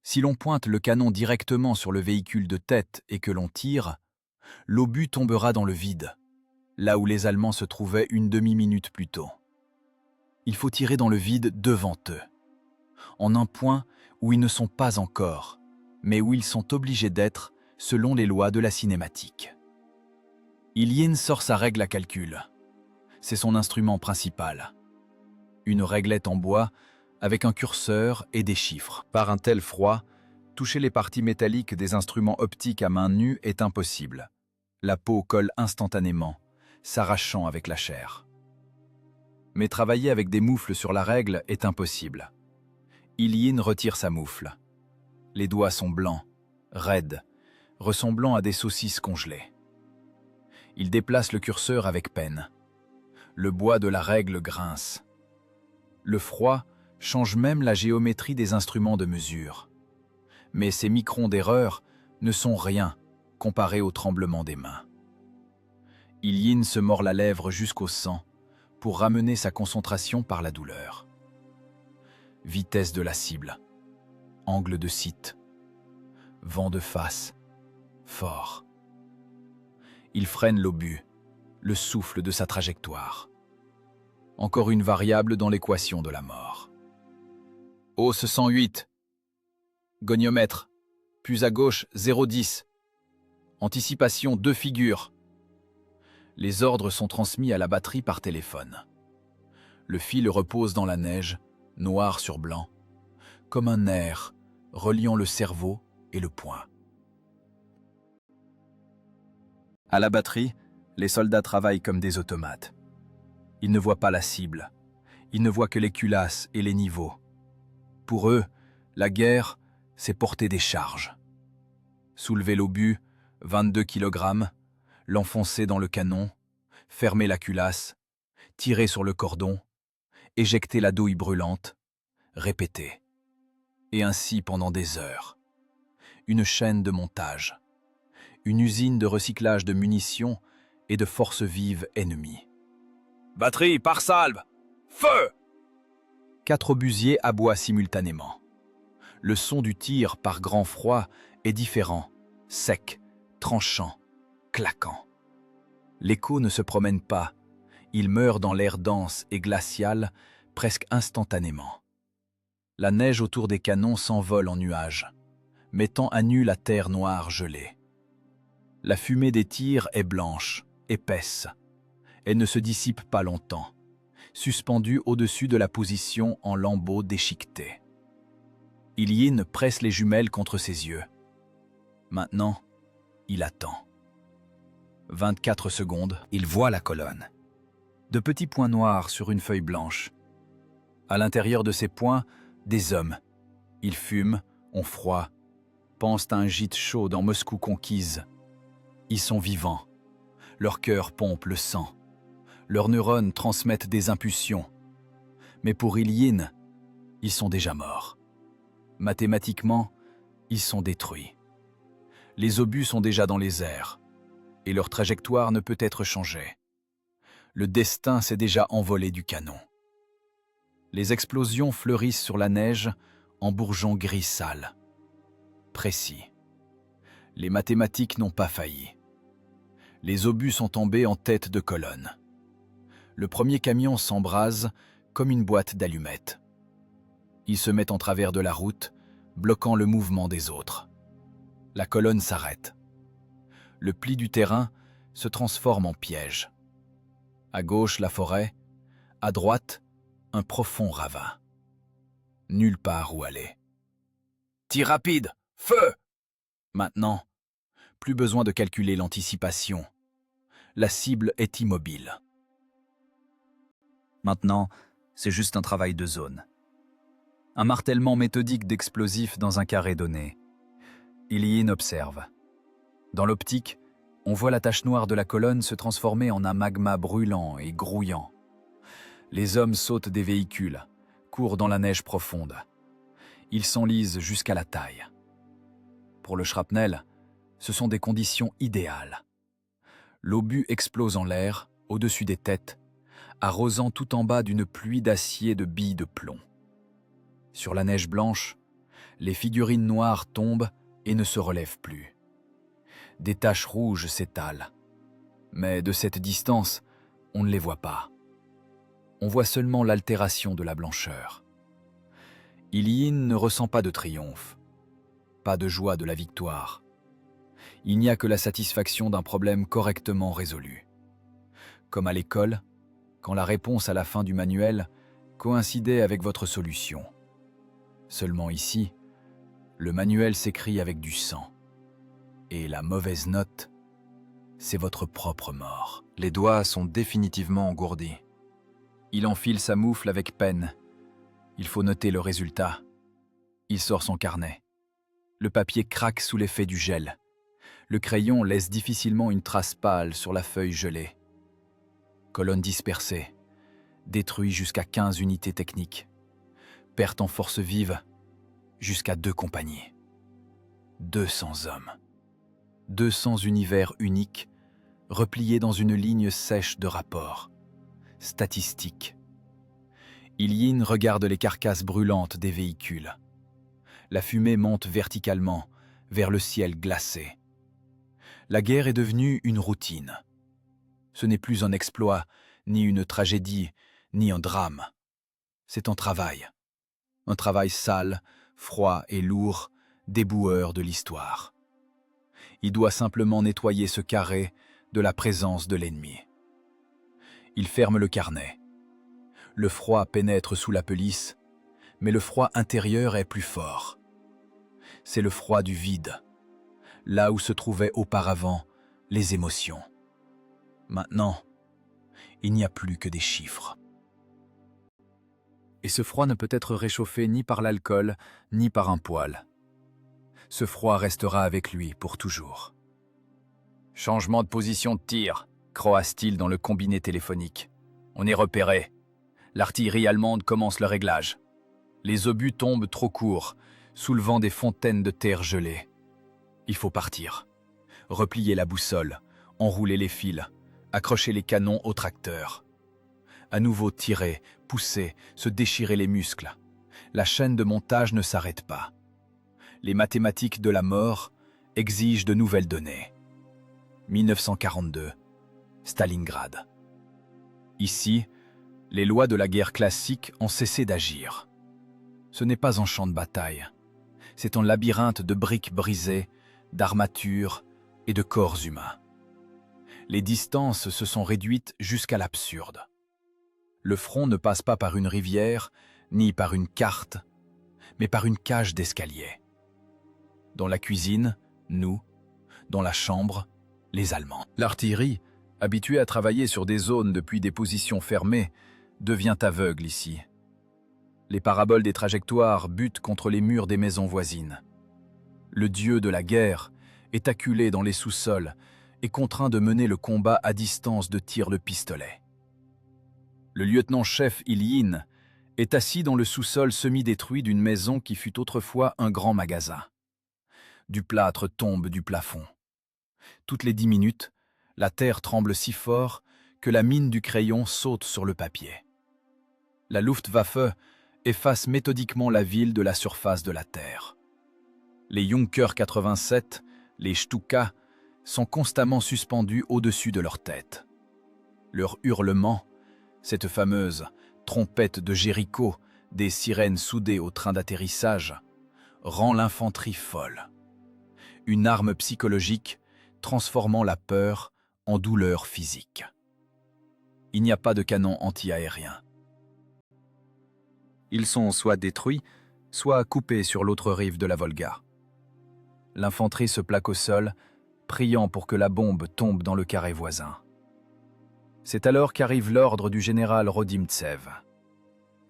Si l'on pointe le canon directement sur le véhicule de tête et que l'on tire, l'obus tombera dans le vide, là où les Allemands se trouvaient une demi-minute plus tôt. Il faut tirer dans le vide devant eux, en un point où ils ne sont pas encore, mais où ils sont obligés d'être selon les lois de la cinématique. Ilyine sort sa règle à calcul. C'est son instrument principal. Une réglette en bois avec un curseur et des chiffres. Par un tel froid, toucher les parties métalliques des instruments optiques à main nue est impossible. La peau colle instantanément, s'arrachant avec la chair. Mais travailler avec des moufles sur la règle est impossible. Ilyine retire sa moufle. Les doigts sont blancs, raides, ressemblant à des saucisses congelées. Il déplace le curseur avec peine. Le bois de la règle grince. Le froid change même la géométrie des instruments de mesure. Mais ces microns d'erreur ne sont rien comparés au tremblement des mains. Ilyine se mord la lèvre jusqu'au sang pour ramener sa concentration par la douleur. Vitesse de la cible, angle de site, vent de face, fort. Il freine l'obus, le souffle de sa trajectoire. Encore une variable dans l'équation de la mort. Hausse 108. Goniomètre. Plus à gauche 0,10. Anticipation 2 figures. Les ordres sont transmis à la batterie par téléphone. Le fil repose dans la neige, noir sur blanc, comme un nerf reliant le cerveau et le poing. À la batterie, les soldats travaillent comme des automates. Ils ne voient pas la cible. Ils ne voient que les culasses et les niveaux. Pour eux, la guerre, c'est porter des charges. Soulever l'obus, 22 kg, l'enfoncer dans le canon, fermer la culasse, tirer sur le cordon, éjecter la douille brûlante, répéter. Et ainsi pendant des heures. Une chaîne de montage. Une usine de recyclage de munitions et de forces vives ennemies. Batterie, par salve! Feu! 4 obusiers aboient simultanément. Le son du tir par grand froid est différent, sec, tranchant, claquant. L'écho ne se promène pas, il meurt dans l'air dense et glacial presque instantanément. La neige autour des canons s'envole en nuages, mettant à nu la terre noire gelée. La fumée des tirs est blanche, épaisse. Elle ne se dissipe pas longtemps, suspendue au-dessus de la position en lambeaux déchiquetés. Ilyine presse les jumelles contre ses yeux. Maintenant, il attend. 24 secondes, il voit la colonne. De petits points noirs sur une feuille blanche. À l'intérieur de ces points, des hommes. Ils fument, ont froid, pensent à un gîte chaud dans Moscou conquise. Ils sont vivants. Leur cœur pompe le sang. Leurs neurones transmettent des impulsions. Mais pour Ilyine, ils sont déjà morts. Mathématiquement, ils sont détruits. Les obus sont déjà dans les airs, et leur trajectoire ne peut être changée. Le destin s'est déjà envolé du canon. Les explosions fleurissent sur la neige en bourgeons gris sales. Précis. Les mathématiques n'ont pas failli. Les obus sont tombés en tête de colonne. Le premier camion s'embrase comme une boîte d'allumettes. Il se met en travers de la route, bloquant le mouvement des autres. La colonne s'arrête. Le pli du terrain se transforme en piège. À gauche, la forêt. À droite, un profond ravin. Nulle part où aller. Tir rapide! Feu! Maintenant, plus besoin de calculer l'anticipation. La cible est immobile. Maintenant, c'est juste un travail de zone. Un martèlement méthodique d'explosifs dans un carré donné. Ilyin observe. Dans l'optique, on voit la tache noire de la colonne se transformer en un magma brûlant et grouillant. Les hommes sautent des véhicules, courent dans la neige profonde. Ils s'enlisent jusqu'à la taille. Pour le shrapnel, ce sont des conditions idéales. L'obus explose en l'air, au-dessus des têtes, arrosant tout en bas d'une pluie d'acier de billes de plomb. Sur la neige blanche, les figurines noires tombent et ne se relèvent plus. Des taches rouges s'étalent. Mais de cette distance, on ne les voit pas. On voit seulement l'altération de la blancheur. Ilyin ne ressent pas de triomphe, pas de joie de la victoire. Il n'y a que la satisfaction d'un problème correctement résolu. Comme à l'école, quand la réponse à la fin du manuel coïncidait avec votre solution. Seulement ici, le manuel s'écrit avec du sang. Et la mauvaise note, c'est votre propre mort. Les doigts sont définitivement engourdis. Il enfile sa moufle avec peine. Il faut noter le résultat. Il sort son carnet. Le papier craque sous l'effet du gel. Le crayon laisse difficilement une trace pâle sur la feuille gelée. Colonne dispersée. Détruit jusqu'à 15 unités techniques. Perte en force vive jusqu'à 2 compagnies. 200 hommes. 200 univers uniques, repliés dans une ligne sèche de rapports. Statistiques. Ilyin regarde les carcasses brûlantes des véhicules. La fumée monte verticalement vers le ciel glacé. La guerre est devenue une routine. Ce n'est plus un exploit, ni une tragédie, ni un drame. C'est un travail. Un travail sale, froid et lourd, déboueur de l'histoire. Il doit simplement nettoyer ce carré de la présence de l'ennemi. Il ferme le carnet. Le froid pénètre sous la pelisse, mais le froid intérieur est plus fort. C'est le froid du vide, là où se trouvaient auparavant les émotions. Maintenant, il n'y a plus que des chiffres. Et ce froid ne peut être réchauffé ni par l'alcool, ni par un poêle. Ce froid restera avec lui pour toujours. Changement de position de tir, croasse-t-il dans le combiné téléphonique. On est repéré. L'artillerie allemande commence le réglage. Les obus tombent trop courts, soulevant des fontaines de terre gelée. Il faut partir. Replier la boussole, enrouler les fils, accrocher les canons au tracteur. À nouveau tirer, pousser, se déchirer les muscles. La chaîne de montage ne s'arrête pas. Les mathématiques de la mort exigent de nouvelles données. 1942, Stalingrad. Ici, les lois de la guerre classique ont cessé d'agir. Ce n'est pas un champ de bataille. C'est un labyrinthe de briques brisées, d'armatures et de corps humains. Les distances se sont réduites jusqu'à l'absurde. Le front ne passe pas par une rivière, ni par une carte, mais par une cage d'escalier. Dans la cuisine, nous. Dans la chambre, les Allemands. L'artillerie, habituée à travailler sur des zones depuis des positions fermées, devient aveugle ici. Les paraboles des trajectoires butent contre les murs des maisons voisines. Le dieu de la guerre est acculé dans les sous-sols et contraint de mener le combat à distance de tir de pistolet. Le lieutenant-chef Ilyin est assis dans le sous-sol semi-détruit d'une maison qui fut autrefois un grand magasin. Du plâtre tombe du plafond. Toutes les 10 minutes, la terre tremble si fort que la mine du crayon saute sur le papier. La Luftwaffe efface méthodiquement la ville de la surface de la terre. Les Junker 87, les Stuka, sont constamment suspendus au-dessus de leur tête. Leur hurlement, cette fameuse trompette de Jéricho, des sirènes soudées au train d'atterrissage, rend l'infanterie folle. Une arme psychologique transformant la peur en douleur physique. Il n'y a pas de canon anti-aérien. Ils sont soit détruits, soit coupés sur l'autre rive de la Volga. L'infanterie se plaque au sol, priant pour que la bombe tombe dans le carré voisin. C'est alors qu'arrive l'ordre du général Rodimtsev.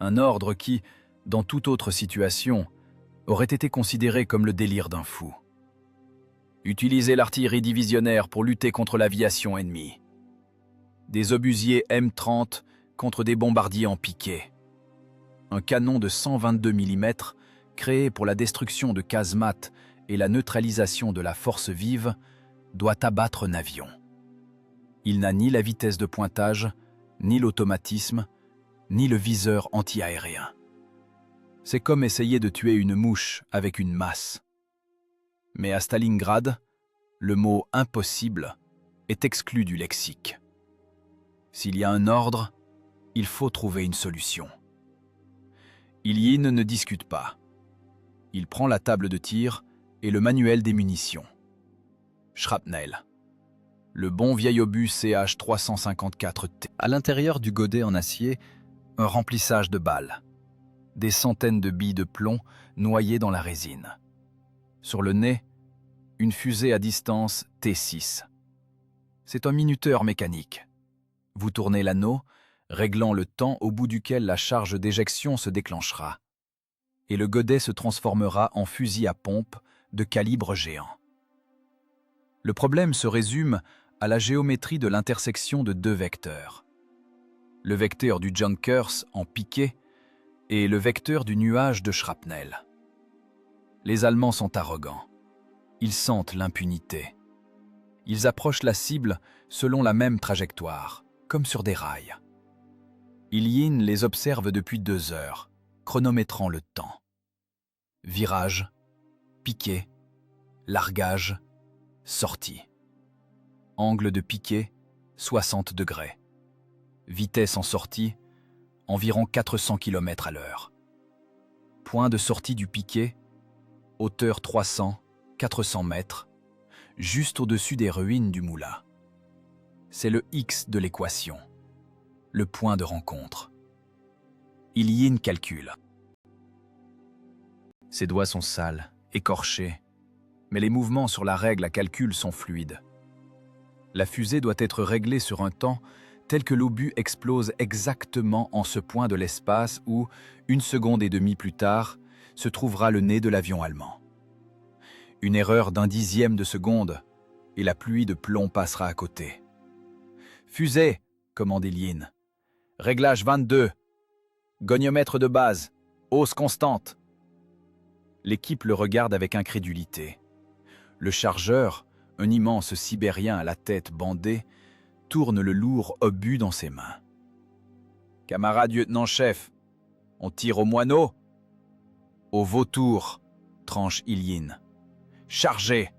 Un ordre qui, dans toute autre situation, aurait été considéré comme le délire d'un fou. Utiliser l'artillerie divisionnaire pour lutter contre l'aviation ennemie. Des obusiers M30 contre des bombardiers en piqué. Un canon de 122 mm créé pour la destruction de casemates et la neutralisation de la force vive doit abattre un avion. Il n'a ni la vitesse de pointage, ni l'automatisme, ni le viseur anti-aérien. C'est comme essayer de tuer une mouche avec une masse. Mais à Stalingrad, le mot « impossible » est exclu du lexique. S'il y a un ordre, il faut trouver une solution. Ilyine ne discute pas. Il prend la table de tir et le manuel des munitions. Shrapnel. Le bon vieil obus CH-354T. À l'intérieur du godet en acier, un remplissage de balles. Des centaines de billes de plomb noyées dans la résine. Sur le nez, une fusée à distance T6. C'est un minuteur mécanique. Vous tournez l'anneau, réglant le temps au bout duquel la charge d'éjection se déclenchera. Et le godet se transformera en fusil à pompe de calibre géant. Le problème se résume à la géométrie de l'intersection de deux vecteurs. Le vecteur du Junkers en piqué et le vecteur du nuage de shrapnel. Les Allemands sont arrogants. Ils sentent l'impunité. Ils approchent la cible selon la même trajectoire, comme sur des rails. Ilyine les observe depuis 2 heures, chronométrant le temps. Virage, piqué, largage, sortie. Angle de piqué, 60 degrés. Vitesse en sortie, environ 400 km à l'heure. Point de sortie du piqué, hauteur 300-400 mètres, juste au-dessus des ruines du moulin. C'est le X de l'équation, le point de rencontre. Ilyine calcule. Ses doigts sont sales, écorchés, mais les mouvements sur la règle à calcul sont fluides. La fusée doit être réglée sur un temps tel que l'obus explose exactement en ce point de l'espace où, 1 seconde et demie plus tard, se trouvera le nez de l'avion allemand. Une erreur d'1 dixième de seconde, et la pluie de plomb passera à côté. « Fusée !» commande Ilyine. « Réglage 22. Goniomètre de base. Hausse constante. » L'équipe le regarde avec incrédulité. Le chargeur, un immense sibérien à la tête bandée, tourne le lourd obus dans ses mains. « Camarade lieutenant-chef, on tire au moineau ?»« Au vautour !» tranche Ilyine. « Chargez !»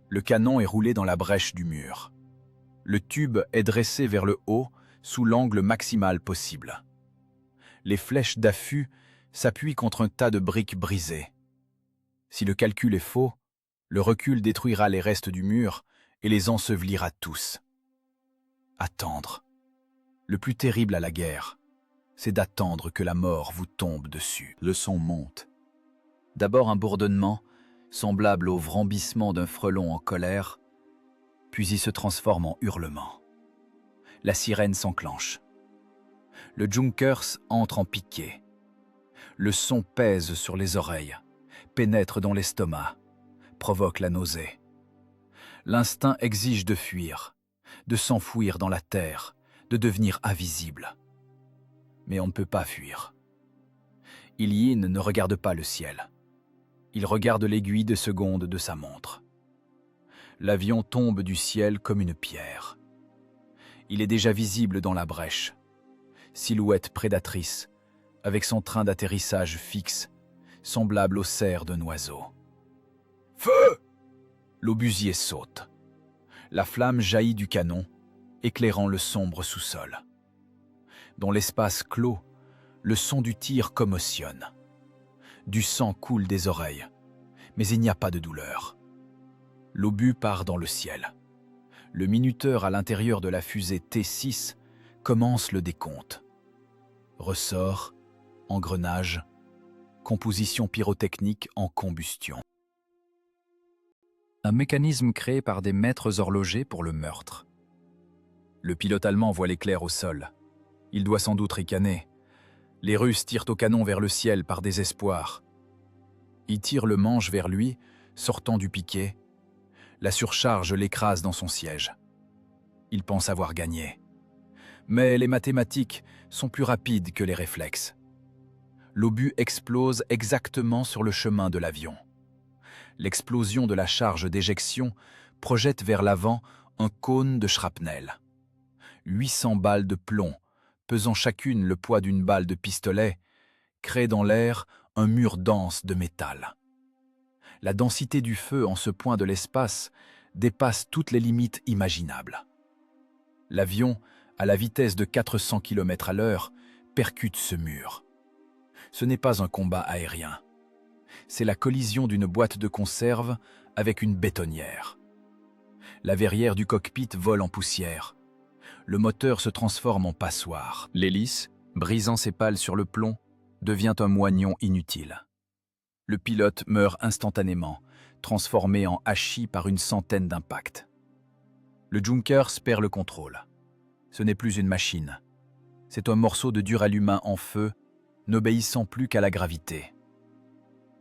Le canon est roulé dans la brèche du mur. Le tube est dressé vers le haut, sous l'angle maximal possible. Les flèches d'affût s'appuient contre un tas de briques brisées. Si le calcul est faux, le recul détruira les restes du mur et les ensevelira tous. Attendre. Le plus terrible à la guerre, c'est d'attendre que la mort vous tombe dessus. Le son monte. D'abord un bourdonnement, semblable au vrambissement d'un frelon en colère, puis il se transforme en hurlement. La sirène s'enclenche. Le Junkers entre en piqué. Le son pèse sur les oreilles, pénètre dans l'estomac, provoque la nausée. L'instinct exige de fuir, de s'enfouir dans la terre, de devenir invisible. Mais on ne peut pas fuir. Ilyine ne regarde pas le ciel. Il regarde l'aiguille de seconde de sa montre. L'avion tombe du ciel comme une pierre. Il est déjà visible dans la brèche. Silhouette prédatrice, avec son train d'atterrissage fixe, semblable au cerf d'un oiseau. « Feu !» L'obusier saute. La flamme jaillit du canon, éclairant le sombre sous-sol. Dans l'espace clos, le son du tir commotionne. Du sang coule des oreilles, mais il n'y a pas de douleur. L'obus part dans le ciel. Le minuteur à l'intérieur de la fusée T6 commence le décompte. Ressort, engrenage, composition pyrotechnique en combustion. Un mécanisme créé par des maîtres horlogers pour le meurtre. Le pilote allemand voit l'éclair au sol. Il doit sans doute ricaner. Les Russes tirent au canon vers le ciel par désespoir. Ils tirent le manche vers lui, sortant du piquet. La surcharge l'écrase dans son siège. Il pense avoir gagné. Mais les mathématiques sont plus rapides que les réflexes. L'obus explose exactement sur le chemin de l'avion. L'explosion de la charge d'éjection projette vers l'avant un cône de shrapnel. 800 balles de plomb, pesant chacune le poids d'une balle de pistolet, créent dans l'air un mur dense de métal. La densité du feu en ce point de l'espace dépasse toutes les limites imaginables. L'avion, à la vitesse de 400 km/h, percute ce mur. Ce n'est pas un combat aérien. C'est la collision d'une boîte de conserve avec une bétonnière. La verrière du cockpit vole en poussière. Le moteur se transforme en passoire. L'hélice, brisant ses pales sur le plomb, devient un moignon inutile. Le pilote meurt instantanément, transformé en hachis par une centaine d'impacts. Le Junkers perd le contrôle. Ce n'est plus une machine. C'est un morceau de duralumin en feu, n'obéissant plus qu'à la gravité.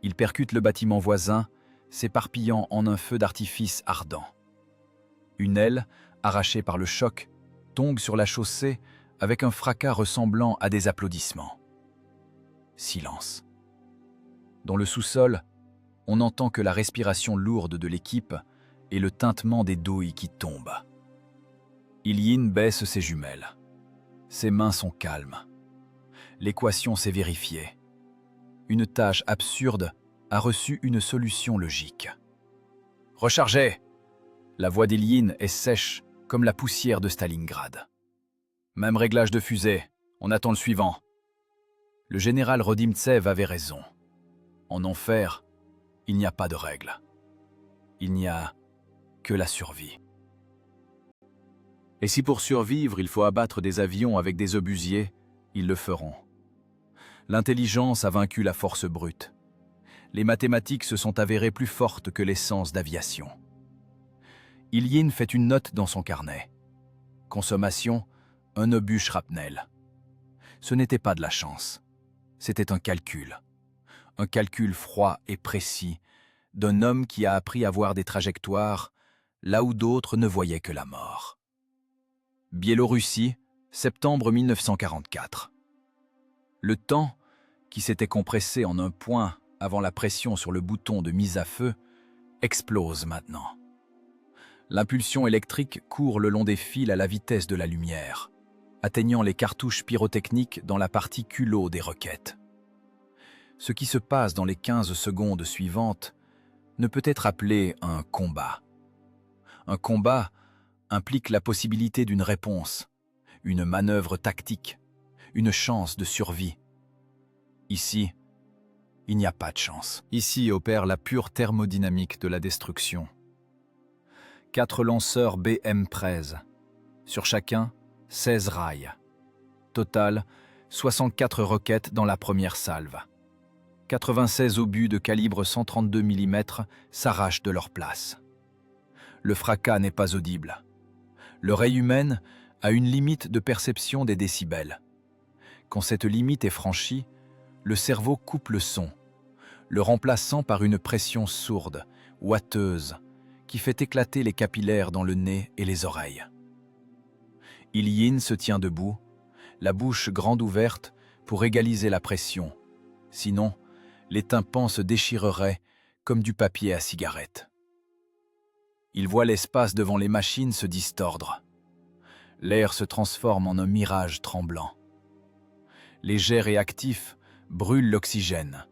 Il percute le bâtiment voisin, s'éparpillant en un feu d'artifice ardent. Une aile, arrachée par le choc, tombe sur la chaussée avec un fracas ressemblant à des applaudissements. Silence. Dans le sous-sol, on n'entend que la respiration lourde de l'équipe et le tintement des douilles qui tombent. Ilyin baisse ses jumelles. Ses mains sont calmes. L'équation s'est vérifiée. Une tâche absurde a reçu une solution logique. « Rechargez !» La voix d'Ilyin est sèche comme la poussière de Stalingrad. « Même réglage de fusée, on attend le suivant. » Le général Rodimtsev avait raison. En enfer, il n'y a pas de règle. Il n'y a que la survie. Et si pour survivre, il faut abattre des avions avec des obusiers, ils le feront. L'intelligence a vaincu la force brute. Les mathématiques se sont avérées plus fortes que l'essence d'aviation. Ilyin fait une note dans son carnet. Consommation, un obus shrapnel. Ce n'était pas de la chance. C'était un calcul. Un calcul froid et précis d'un homme qui a appris à voir des trajectoires là où d'autres ne voyaient que la mort. Biélorussie, septembre 1944. Le temps, qui s'était compressé en un point avant la pression sur le bouton de mise à feu, explose maintenant. L'impulsion électrique court le long des fils à la vitesse de la lumière, atteignant les cartouches pyrotechniques dans la partie culot des roquettes. Ce qui se passe dans les 15 secondes suivantes ne peut être appelé un combat. Un combat implique la possibilité d'une réponse, une manœuvre tactique, une chance de survie. Ici, il n'y a pas de chance. Ici opère la pure thermodynamique de la destruction. 4 lanceurs BM-13, sur chacun 16 rails. Total, 64 roquettes dans la première salve. 96 obus de calibre 132 mm s'arrachent de leur place. Le fracas n'est pas audible. L'oreille humaine a une limite de perception des décibels. Quand cette limite est franchie, le cerveau coupe le son, le remplaçant par une pression sourde, ouateuse, qui fait éclater les capillaires dans le nez et les oreilles. Ilyin se tient debout, la bouche grande ouverte pour égaliser la pression. Sinon, les tympans se déchireraient comme du papier à cigarette. Il voit l'espace devant les machines se distordre. L'air se transforme en un mirage tremblant. Les jets réactifs brûlent l'oxygène,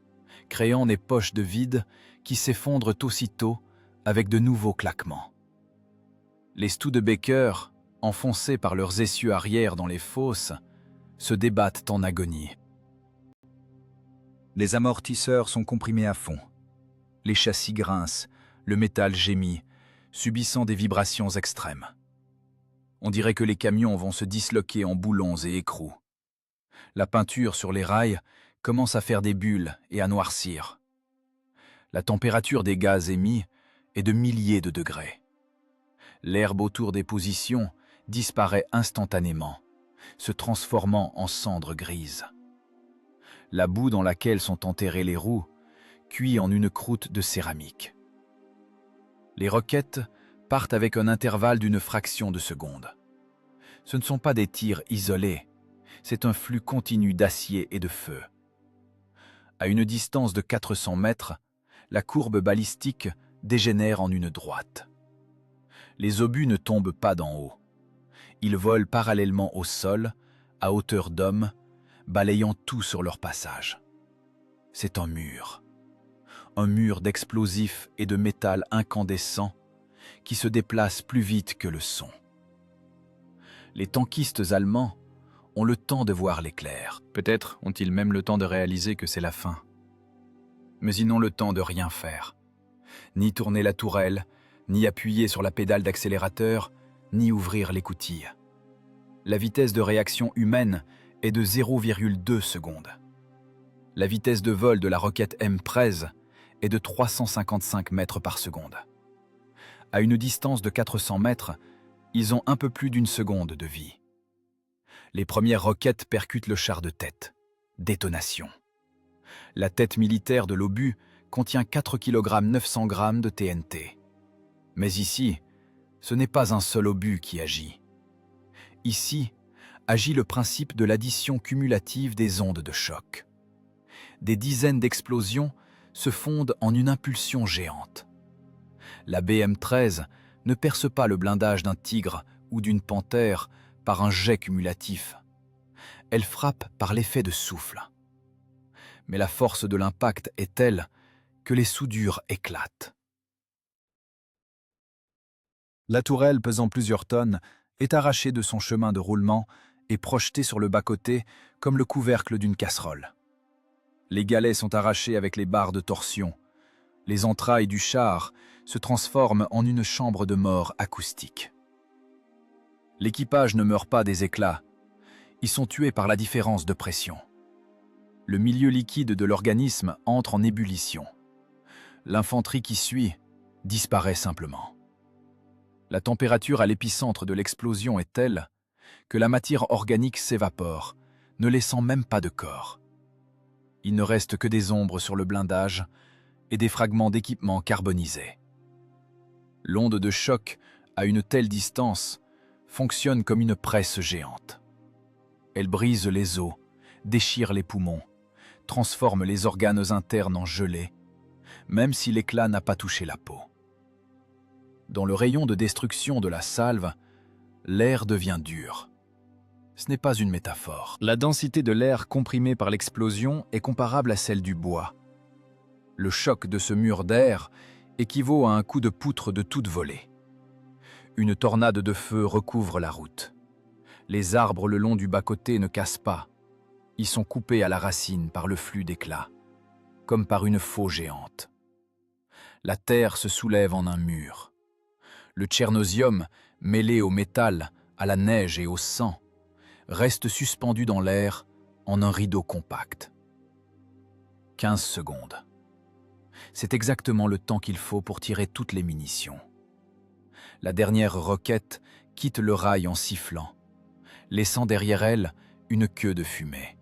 créant des poches de vide qui s'effondrent aussitôt avec de nouveaux claquements. Les Studebaker, enfoncés par leurs essieux arrière dans les fosses, se débattent en agonie. Les amortisseurs sont comprimés à fond. Les châssis grincent, le métal gémit, subissant des vibrations extrêmes. On dirait que les camions vont se disloquer en boulons et écrous. La peinture sur les rails commence à faire des bulles et à noircir. La température des gaz émis est de milliers de degrés. L'herbe autour des positions disparaît instantanément, se transformant en cendres grises. La boue dans laquelle sont enterrées les roues cuit en une croûte de céramique. Les roquettes partent avec un intervalle d'une fraction de seconde. Ce ne sont pas des tirs isolés, c'est un flux continu d'acier et de feu. À une distance de 400 mètres, la courbe balistique dégénère en une droite. Les obus ne tombent pas d'en haut. Ils volent parallèlement au sol, à hauteur d'homme, balayant tout sur leur passage. C'est un mur d'explosifs et de métal incandescent qui se déplace plus vite que le son. Les tankistes allemands ont le temps de voir l'éclair. Peut-être ont-ils même le temps de réaliser que c'est la fin. Mais ils n'ont le temps de rien faire. Ni tourner la tourelle, ni appuyer sur la pédale d'accélérateur, ni ouvrir l'écoutille. La vitesse de réaction humaine est de 0,2 secondes. La vitesse de vol de la roquette M13 est de 355 mètres par seconde. À une distance de 400 mètres, ils ont un peu plus d'une seconde de vie. Les premières roquettes percutent le char de tête. Détonation. La tête militaire de l'obus contient 4 kg 900 g de TNT. Mais ici, ce n'est pas un seul obus qui agit. Ici, agit le principe de l'addition cumulative des ondes de choc. Des dizaines d'explosions se fondent en une impulsion géante. La BM13 ne perce pas le blindage d'un tigre ou d'une panthère par un jet cumulatif. Elle frappe par l'effet de souffle. Mais la force de l'impact est telle que les soudures éclatent. La tourelle, pesant plusieurs tonnes, est arrachée de son chemin de roulement et projetée sur le bas-côté comme le couvercle d'une casserole. Les galets sont arrachés avec les barres de torsion. Les entrailles du char se transforment en une chambre de mort acoustique. L'équipage ne meurt pas des éclats. Ils sont tués par la différence de pression. Le milieu liquide de l'organisme entre en ébullition. L'infanterie qui suit disparaît simplement. La température à l'épicentre de l'explosion est telle que la matière organique s'évapore, ne laissant même pas de corps. Il ne reste que des ombres sur le blindage et des fragments d'équipement carbonisés. L'onde de choc, à une telle distance, fonctionne comme une presse géante. Elle brise les os, déchire les poumons, transforme les organes internes en gelée, même si l'éclat n'a pas touché la peau. Dans le rayon de destruction de la salve, l'air devient dur. Ce n'est pas une métaphore. La densité de l'air comprimé par l'explosion est comparable à celle du bois. Le choc de ce mur d'air équivaut à un coup de poutre de toute volée. Une tornade de feu recouvre la route. Les arbres le long du bas-côté ne cassent pas. Ils sont coupés à la racine par le flux d'éclats, comme par une faux géante. La terre se soulève en un mur. Le tchernosium, mêlé au métal, à la neige et au sang, reste suspendu dans l'air en un rideau compact. 15 secondes. C'est exactement le temps qu'il faut pour tirer toutes les munitions. La dernière roquette quitte le rail en sifflant, laissant derrière elle une queue de fumée.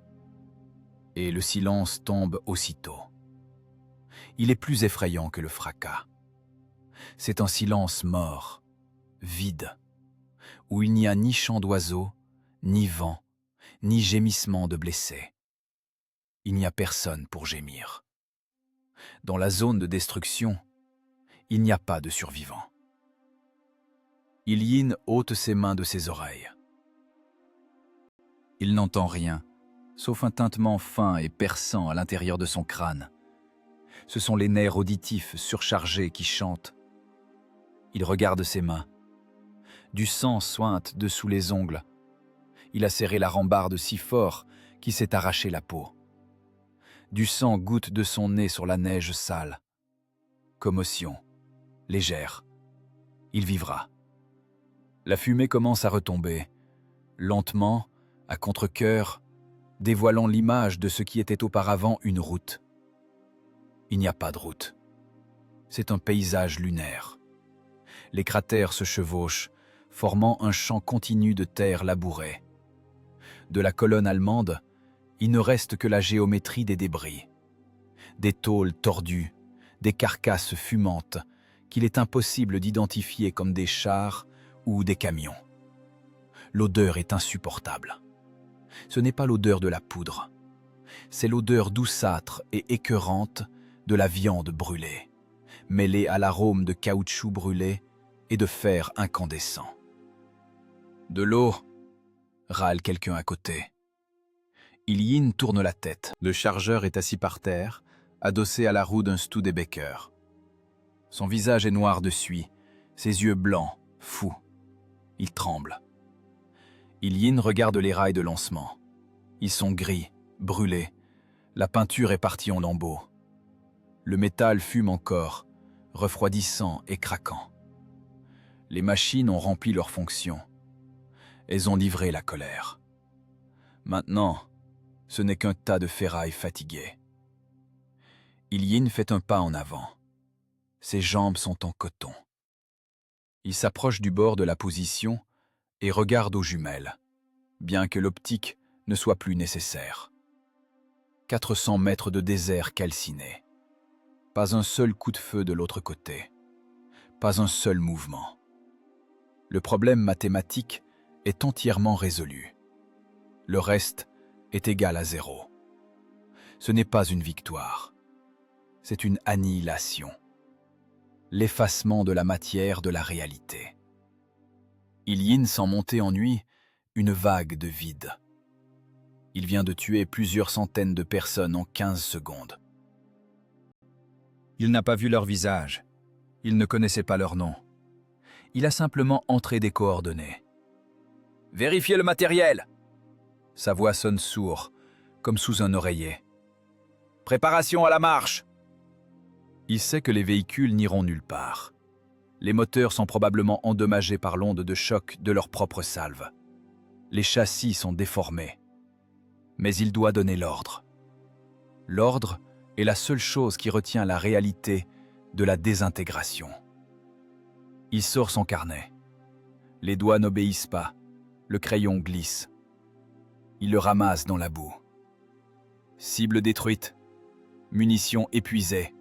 Et le silence tombe aussitôt. Il est plus effrayant que le fracas. C'est un silence mort, vide, où il n'y a ni chant d'oiseaux, ni vent, ni gémissement de blessés. Il n'y a personne pour gémir. Dans la zone de destruction, il n'y a pas de survivants. Ilyin ôte ses mains de ses oreilles. Il n'entend rien, sauf un tintement fin et perçant à l'intérieur de son crâne. Ce sont les nerfs auditifs surchargés qui chantent. Il regarde ses mains. Du sang suinte dessous les ongles. Il a serré la rambarde si fort qu'il s'est arraché la peau. Du sang goutte de son nez sur la neige sale. Commotion, légère. Il vivra. La fumée commence à retomber, lentement, à contre-cœur, dévoilant l'image de ce qui était auparavant une route. Il n'y a pas de route. C'est un paysage lunaire. Les cratères se chevauchent, formant un champ continu de terre labourée. De la colonne allemande, il ne reste que la géométrie des débris. Des tôles tordues, des carcasses fumantes, qu'il est impossible d'identifier comme des chars ou des camions. L'odeur est insupportable. Ce n'est pas l'odeur de la poudre. C'est l'odeur douceâtre et écœurante de la viande brûlée, mêlée à l'arôme de caoutchouc brûlé et de fer incandescent. De l'eau, râle quelqu'un à côté. Ilyin tourne la tête. Le chargeur est assis par terre, adossé à la roue d'un Studebaker. Son visage est noir de suie, ses yeux blancs, fous. Il tremble. Ilyin regarde les rails de lancement. Ils sont gris, brûlés. La peinture est partie en lambeaux. Le métal fume encore, refroidissant et craquant. Les machines ont rempli leur fonction. Elles ont livré la colère. Maintenant, ce n'est qu'un tas de ferraille fatigué. Ilyin fait un pas en avant. Ses jambes sont en coton. Il s'approche du bord de la position et regarde aux jumelles, bien que l'optique ne soit plus nécessaire. 400 mètres de désert calciné. Pas un seul coup de feu de l'autre côté. Pas un seul mouvement. Le problème mathématique est entièrement résolu. Le reste est égal à 0. Ce n'est pas une victoire. C'est une annihilation. L'effacement de la matière de la réalité. Ilyin sent monter en lui une vague de vide. Il vient de tuer plusieurs centaines de personnes en 15 secondes. Il n'a pas vu leur visage. Il ne connaissait pas leur nom. Il a simplement entré des coordonnées. « Vérifiez le matériel !» Sa voix sonne sourd, comme sous un oreiller. « Préparation à la marche !» Il sait que les véhicules n'iront nulle part. Les moteurs sont probablement endommagés par l'onde de choc de leur propre salve. Les châssis sont déformés. Mais il doit donner l'ordre. L'ordre est la seule chose qui retient la réalité de la désintégration. Il sort son carnet. Les doigts n'obéissent pas. Le crayon glisse. Il le ramasse dans la boue. Cible détruite. Munitions épuisées.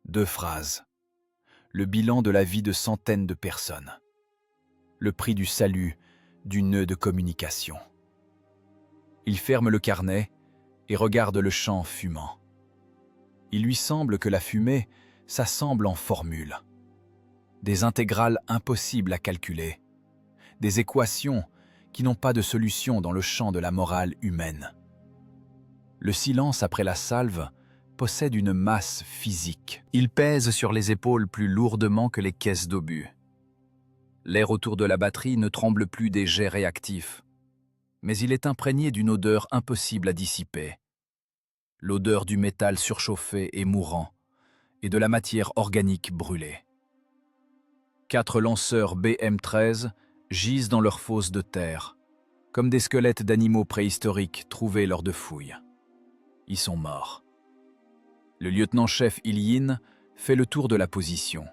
2 phrases. Le bilan de la vie de centaines de personnes. Le prix du salut du nœud de communication. Il ferme le carnet et regarde le champ fumant. Il lui semble que la fumée s'assemble en formules. Des intégrales impossibles à calculer. Des équations qui n'ont pas de solution dans le champ de la morale humaine. Le silence après la salve possède une masse physique. Il pèse sur les épaules plus lourdement que les caisses d'obus. L'air autour de la batterie ne tremble plus des jets réactifs, mais il est imprégné d'une odeur impossible à dissiper. L'odeur du métal surchauffé et mourant, et de la matière organique brûlée. 4 lanceurs BM-13 gisent dans leur fosse de terre, comme des squelettes d'animaux préhistoriques trouvés lors de fouilles. Ils sont morts. Le lieutenant-chef Ilyin fait le tour de la position.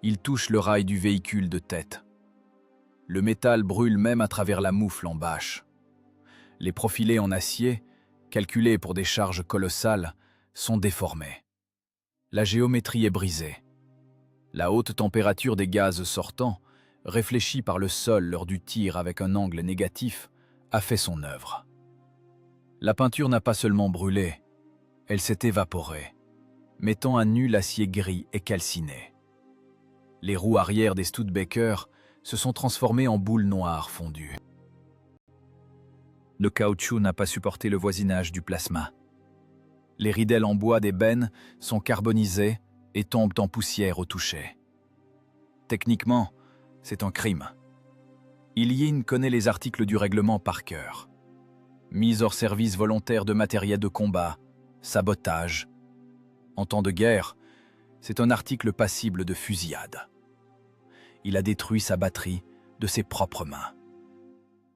Il touche le rail du véhicule de tête. Le métal brûle même à travers la moufle en bâche. Les profilés en acier, calculés pour des charges colossales, sont déformés. La géométrie est brisée. La haute température des gaz sortants, réfléchie par le sol lors du tir avec un angle négatif, a fait son œuvre. La peinture n'a pas seulement brûlé, elle s'est évaporée, mettant à nu l'acier gris et calciné. Les roues arrière des Studebaker se sont transformées en boules noires fondues. Le caoutchouc n'a pas supporté le voisinage du plasma. Les ridelles en bois des bennes sont carbonisées et tombent en poussière au toucher. Techniquement, C'est un crime. Ilyin connaît les articles du règlement par cœur. Mise hors service volontaire de matériel de combat, sabotage. En temps de guerre, c'est un article passible de fusillade. Il a détruit sa batterie de ses propres mains.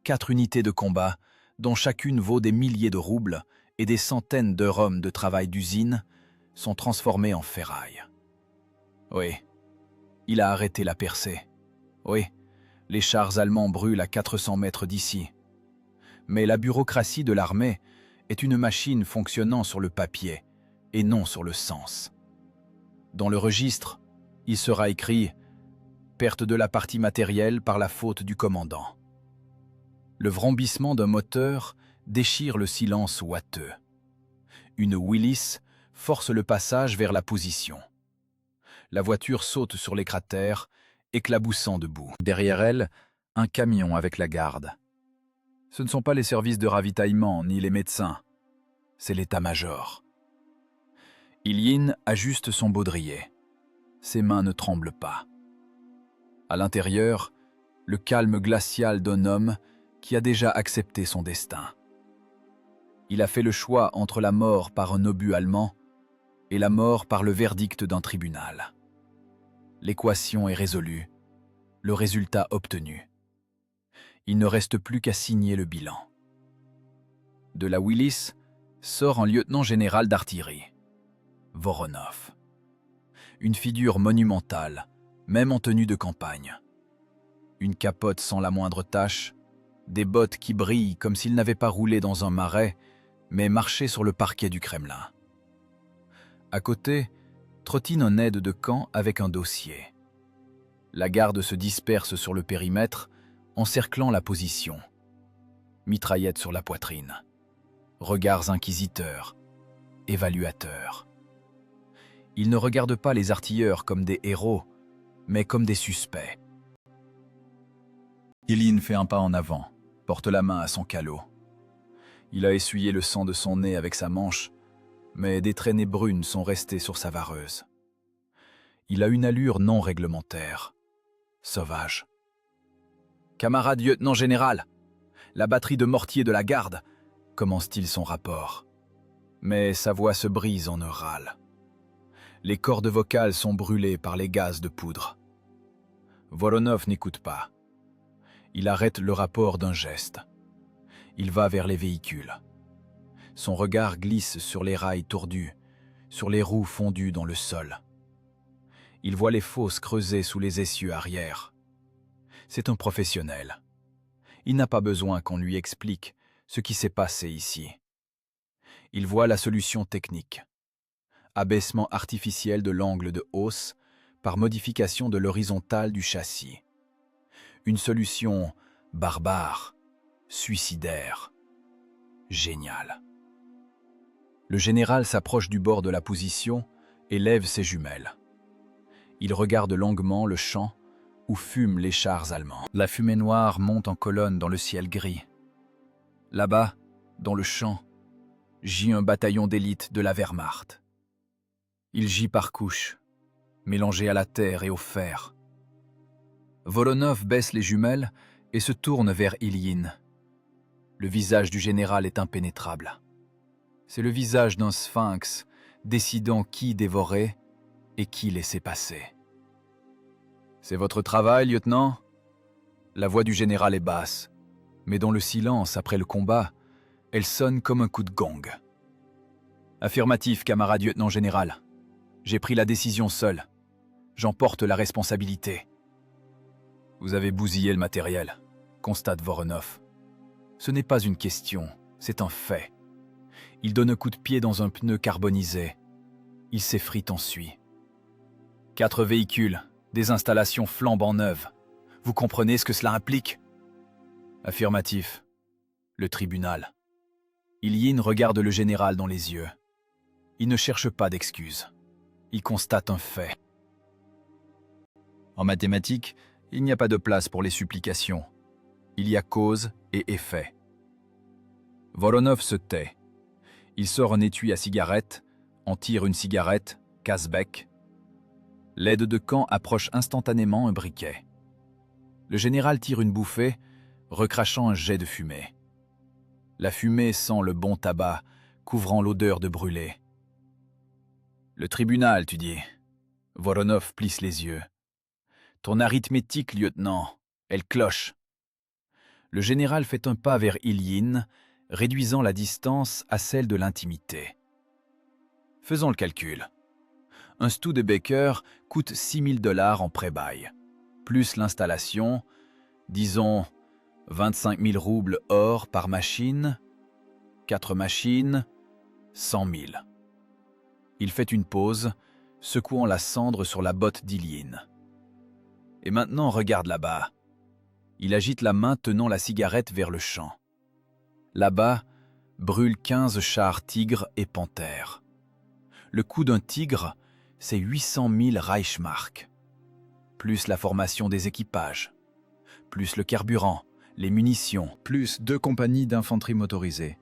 4 unités de combat, dont chacune vaut des milliers de roubles et des centaines d'heures hommes de travail d'usine, sont transformées en ferraille. Oui, il a arrêté la percée. Oui, les chars allemands brûlent à 400 mètres d'ici. Mais la bureaucratie de l'armée est une machine fonctionnant sur le papier et non sur le sens. Dans le registre, il sera écrit « Perte de la partie matérielle par la faute du commandant ». Le vrombissement d'un moteur déchire le silence ouateux. Une Willys force le passage vers la position. La voiture saute sur les cratères, éclaboussant de boue. Derrière elle, un camion avec la garde. Ce ne sont pas les services de ravitaillement ni les médecins, c'est l'état-major. Ilyin ajuste son baudrier. Ses mains ne tremblent pas. À l'intérieur, le calme glacial d'un homme qui a déjà accepté son destin. Il a fait le choix entre la mort par un obus allemand et la mort par le verdict d'un tribunal. L'équation est résolue, le résultat obtenu. Il ne reste plus qu'à signer le bilan. De la Willys sort un lieutenant général d'artillerie, Voronov. Une figure monumentale, même en tenue de campagne. Une capote sans la moindre tache, des bottes qui brillent comme s'il n'avait pas roulé dans un marais, mais marché sur le parquet du Kremlin. À côté, trottine un aide de camp avec un dossier. La garde se disperse sur le périmètre, encerclant la position. Mitraillette sur la poitrine. Regards inquisiteurs, évaluateurs. Ils ne regardent pas les artilleurs comme des héros, mais comme des suspects. Ilyin fait un pas en avant, porte la main à son calot. Il a essuyé le sang de son nez avec sa manche, mais des traînées brunes sont restées sur sa vareuse. Il a une allure non réglementaire, sauvage. « Camarade lieutenant général, la batterie de mortier de la garde », commence-t-il son rapport. Mais sa voix se brise en un râle. Les cordes vocales sont brûlées par les gaz de poudre. Voronov n'écoute pas. Il arrête le rapport d'un geste. Il va vers les véhicules. Son regard glisse sur les rails tordus, sur les roues fondues dans le sol. Il voit les fosses creusées sous les essieux arrière. C'est un professionnel. Il n'a pas besoin qu'on lui explique ce qui s'est passé ici. Il voit la solution technique. Abaissement artificiel de l'angle de hausse par modification de l'horizontale du châssis. Une solution barbare, suicidaire, géniale. Le général s'approche du bord de la position et lève ses jumelles. Il regarde longuement le champ où fument les chars allemands. La fumée noire monte en colonne dans le ciel gris. Là-bas, dans le champ, gît un bataillon d'élite de la Wehrmacht. Il gît par couches, mélangé à la terre et au fer. Voronov baisse les jumelles et se tourne vers Ilyin. Le visage du général est impénétrable. C'est le visage d'un sphinx décidant qui dévorer et qui laisser passer. « C'est votre travail, lieutenant ?» La voix du général est basse, mais dans le silence après le combat, elle sonne comme un coup de gong. « Affirmatif, camarade lieutenant général. J'ai pris la décision seul. J'en porte la responsabilité. » « Vous avez bousillé le matériel, constate Voronov. Ce n'est pas une question, c'est un fait. Il donne un coup de pied dans un pneu carbonisé. Il s'effrite ensuite. 4 véhicules, des installations flambant neuves. Vous comprenez ce que cela implique ? Affirmatif. Le tribunal. Ilyin regarde le général dans les yeux. Il ne cherche pas d'excuses. Il constate un fait. En mathématiques, il n'y a pas de place pour les supplications. Il y a cause et effet. Voronov se tait. Il sort un étui à cigarette, en tire une cigarette, casse-bec. L'aide de camp approche instantanément un briquet. Le général tire une bouffée, recrachant un jet de fumée. La fumée sent le bon tabac, couvrant l'odeur de brûlé. « Le tribunal, tu dis ?» Voronov plisse les yeux. « Ton arithmétique, lieutenant, elle cloche. » Le général fait un pas vers Ilyine, réduisant la distance à celle de l'intimité. Faisons le calcul. Un Studebaker coûte $6 000 en pré-bail, plus l'installation, disons 25 000 roubles or par machine, 4 machines, 100 000. Il fait une pause, secouant la cendre sur la botte d'Ilyine. Et maintenant, regarde là-bas. Il agite la main tenant la cigarette vers le champ. Là-bas, brûlent 15 chars tigres et panthères. Le coût d'un tigre, c'est 800 000 Reichsmark. Plus la formation des équipages, plus le carburant, les munitions, plus 2 compagnies d'infanterie motorisée,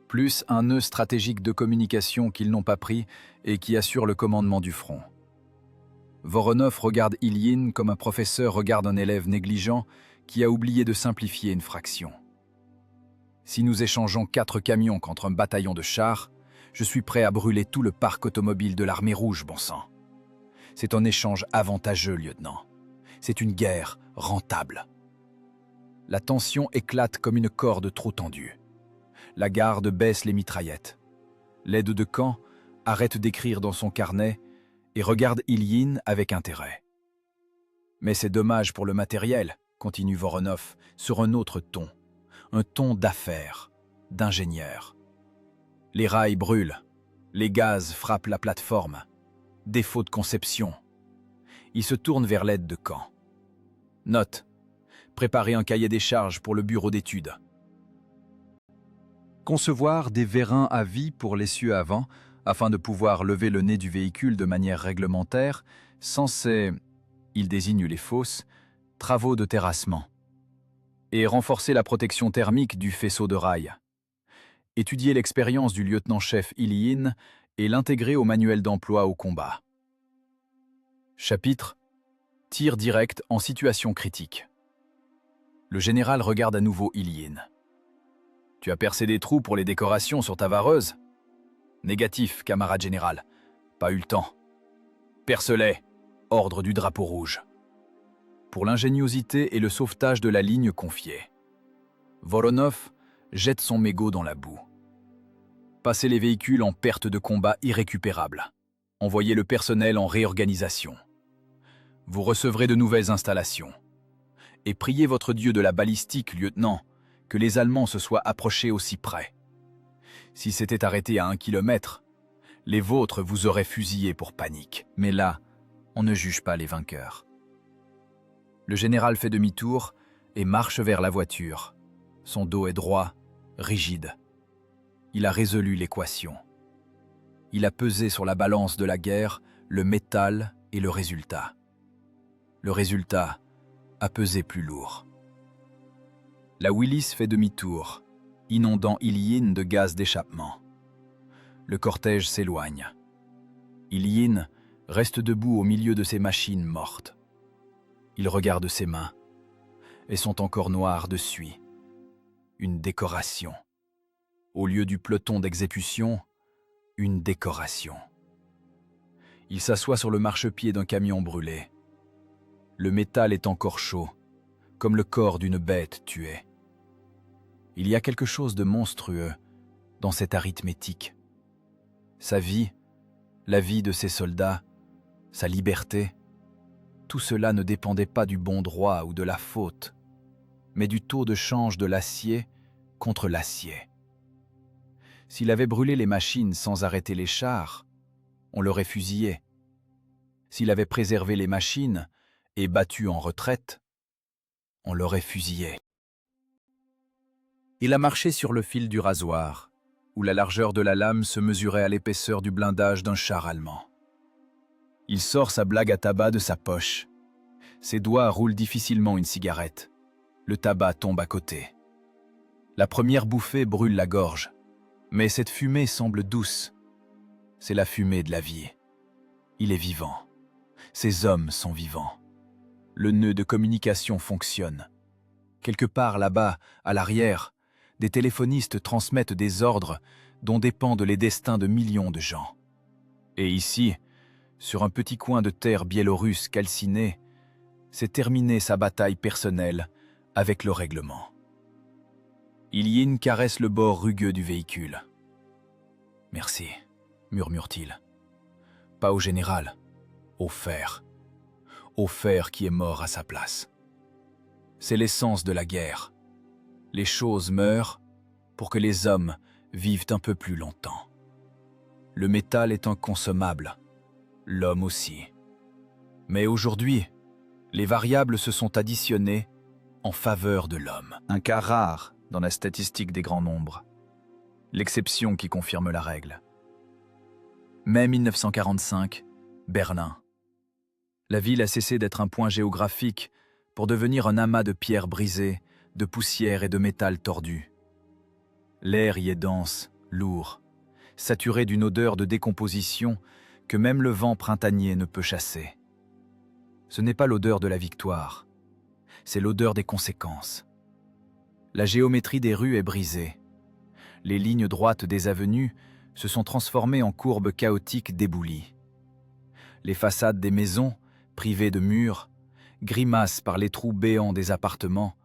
plus un nœud stratégique de communication qu'ils n'ont pas pris et qui assure le commandement du front. Voronov regarde Ilyine comme un professeur regarde un élève négligent qui a oublié de simplifier une fraction. Si nous échangeons 4 camions contre un bataillon de chars, je suis prêt à brûler tout le parc automobile de l'armée rouge, bon sang. C'est un échange avantageux, lieutenant. C'est une guerre rentable. La tension éclate comme une corde trop tendue. La garde baisse les mitraillettes. L'aide de camp arrête d'écrire dans son carnet et regarde Ilyine avec intérêt. Mais c'est dommage pour le matériel, continue Voronov, sur un autre ton. Un ton d'affaires, d'ingénieur. Les rails brûlent, les gaz frappent la plateforme. Défaut de conception. Il se tourne vers l'aide de camp. Note. Préparer un cahier des charges pour le bureau d'études. Concevoir des vérins à vie pour l'essieu avant, afin de pouvoir lever le nez du véhicule de manière réglementaire, sans ces, il désigne les fosses, travaux de terrassement. Et renforcer la protection thermique du faisceau de rails. Étudier l'expérience du lieutenant-chef Ilyine et l'intégrer au manuel d'emploi au combat. Chapitre « Tir direct en situation critique ». Le général regarde à nouveau Ilyine. « Tu as percé des trous pour les décorations sur ta vareuse ?»« Négatif, camarade général. Pas eu le temps. »« Perce-les. Ordre du drapeau rouge. » Pour l'ingéniosité et le sauvetage de la ligne confiée. Voronov jette son mégot dans la boue. Passez les véhicules en perte de combat irrécupérable. Envoyez le personnel en réorganisation. Vous recevrez de nouvelles installations. Et priez votre dieu de la balistique, lieutenant, que les Allemands se soient approchés aussi près. Si c'était arrêté à 1 kilomètre, les vôtres vous auraient fusillé pour panique. Mais là, on ne juge pas les vainqueurs. Le général fait demi-tour et marche vers la voiture. Son dos est droit, rigide. Il a résolu l'équation. Il a pesé sur la balance de la guerre le métal et le résultat. Le résultat a pesé plus lourd. La Willys fait demi-tour, inondant Ilyine de gaz d'échappement. Le cortège s'éloigne. Ilyine reste debout au milieu de ses machines mortes. Il regarde ses mains. Elles sont encore noires de suie. Une décoration. Au lieu du peloton d'exécution, une décoration. Il s'assoit sur le marchepied d'un camion brûlé. Le métal est encore chaud, comme le corps d'une bête tuée. Il y a quelque chose de monstrueux dans cette arithmétique. Sa vie, la vie de ses soldats, sa liberté, tout cela ne dépendait pas du bon droit ou de la faute, mais du taux de change de l'acier contre l'acier. S'il avait brûlé les machines sans arrêter les chars, on l'aurait fusillé. S'il avait préservé les machines et battu en retraite, on l'aurait fusillé. Il a marché sur le fil du rasoir, où la largeur de la lame se mesurait à l'épaisseur du blindage d'un char allemand. Il sort sa blague à tabac de sa poche. Ses doigts roulent difficilement une cigarette. Le tabac tombe à côté. La première bouffée brûle la gorge, mais cette fumée semble douce. C'est la fumée de la vie. Il est vivant. Ces hommes sont vivants. Le nœud de communication fonctionne. Quelque part là-bas, à l'arrière, des téléphonistes transmettent des ordres dont dépendent les destins de millions de gens. Et ici, sur un petit coin de terre biélorusse calciné, s'est terminée sa bataille personnelle avec le règlement. Ilyin caresse le bord rugueux du véhicule. « Merci », murmure-t-il. « Pas au général, au fer. Au fer qui est mort à sa place. C'est l'essence de la guerre. Les choses meurent pour que les hommes vivent un peu plus longtemps. Le métal est inconsommable, l'homme aussi. Mais aujourd'hui, les variables se sont additionnées en faveur de l'homme. Un cas rare dans la statistique des grands nombres. L'exception qui confirme la règle. Mai 1945, Berlin. La ville a cessé d'être un point géographique pour devenir un amas de pierres brisées, de poussière et de métal tordu. L'air y est dense, lourd, saturé d'une odeur de décomposition que même le vent printanier ne peut chasser. Ce n'est pas l'odeur de la victoire, c'est l'odeur des conséquences. La géométrie des rues est brisée. Les lignes droites des avenues se sont transformées en courbes chaotiques d'éboulis. Les façades des maisons, privées de murs, grimacent par les trous béants des appartements,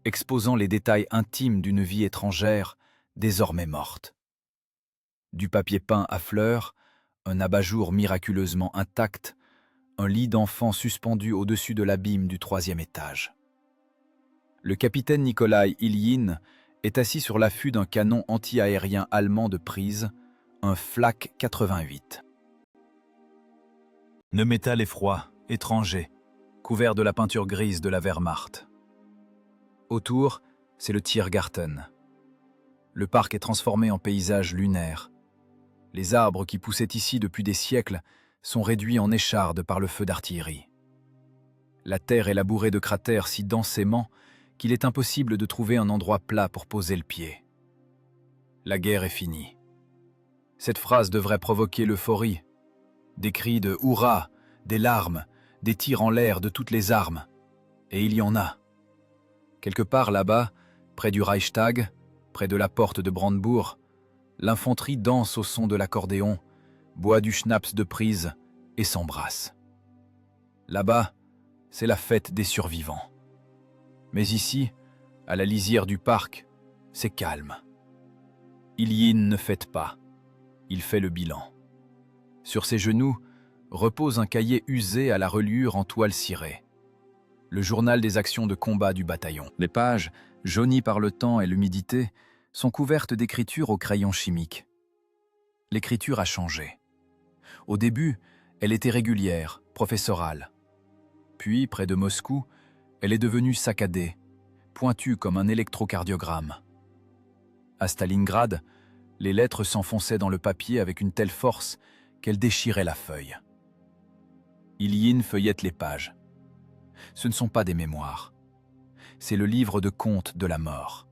exposant les détails intimes d'une vie étrangère désormais morte. Du papier peint à fleurs, un abat-jour miraculeusement intact, un lit d'enfant suspendu au-dessus de l'abîme du 3e étage. Le capitaine Nikolai Ilyin est assis sur l'affût d'un canon anti-aérien allemand de prise, un Flak 88. Le métal est froid, étranger, couvert de la peinture grise de la Wehrmacht. Autour, c'est le Tiergarten. Le parc est transformé en paysage lunaire. Les arbres qui poussaient ici depuis des siècles sont réduits en échardes par le feu d'artillerie. La terre est labourée de cratères si densément qu'il est impossible de trouver un endroit plat pour poser le pied. La guerre est finie. Cette phrase devrait provoquer l'euphorie. Des cris de « Hurrah !», des larmes, des tirs en l'air de toutes les armes. Et il y en a. Quelque part là-bas, près du Reichstag, près de la porte de Brandebourg, l'infanterie danse au son de l'accordéon, boit du schnapps de prise et s'embrasse. Là-bas, c'est la fête des survivants. Mais ici, à la lisière du parc, c'est calme. Ilyin ne fête pas, il fait le bilan. Sur ses genoux repose un cahier usé à la reliure en toile cirée. Le journal des actions de combat du bataillon. Les pages, jaunies par le temps et l'humidité, sont couvertes d'écriture au crayon chimique. L'écriture a changé. Au début, elle était régulière, professorale. Puis, près de Moscou, elle est devenue saccadée, pointue comme un électrocardiogramme. À Stalingrad, les lettres s'enfonçaient dans le papier avec une telle force qu'elles déchiraient la feuille. Ilyin feuillette les pages. Ce ne sont pas des mémoires. C'est le livre de comptes de la mort.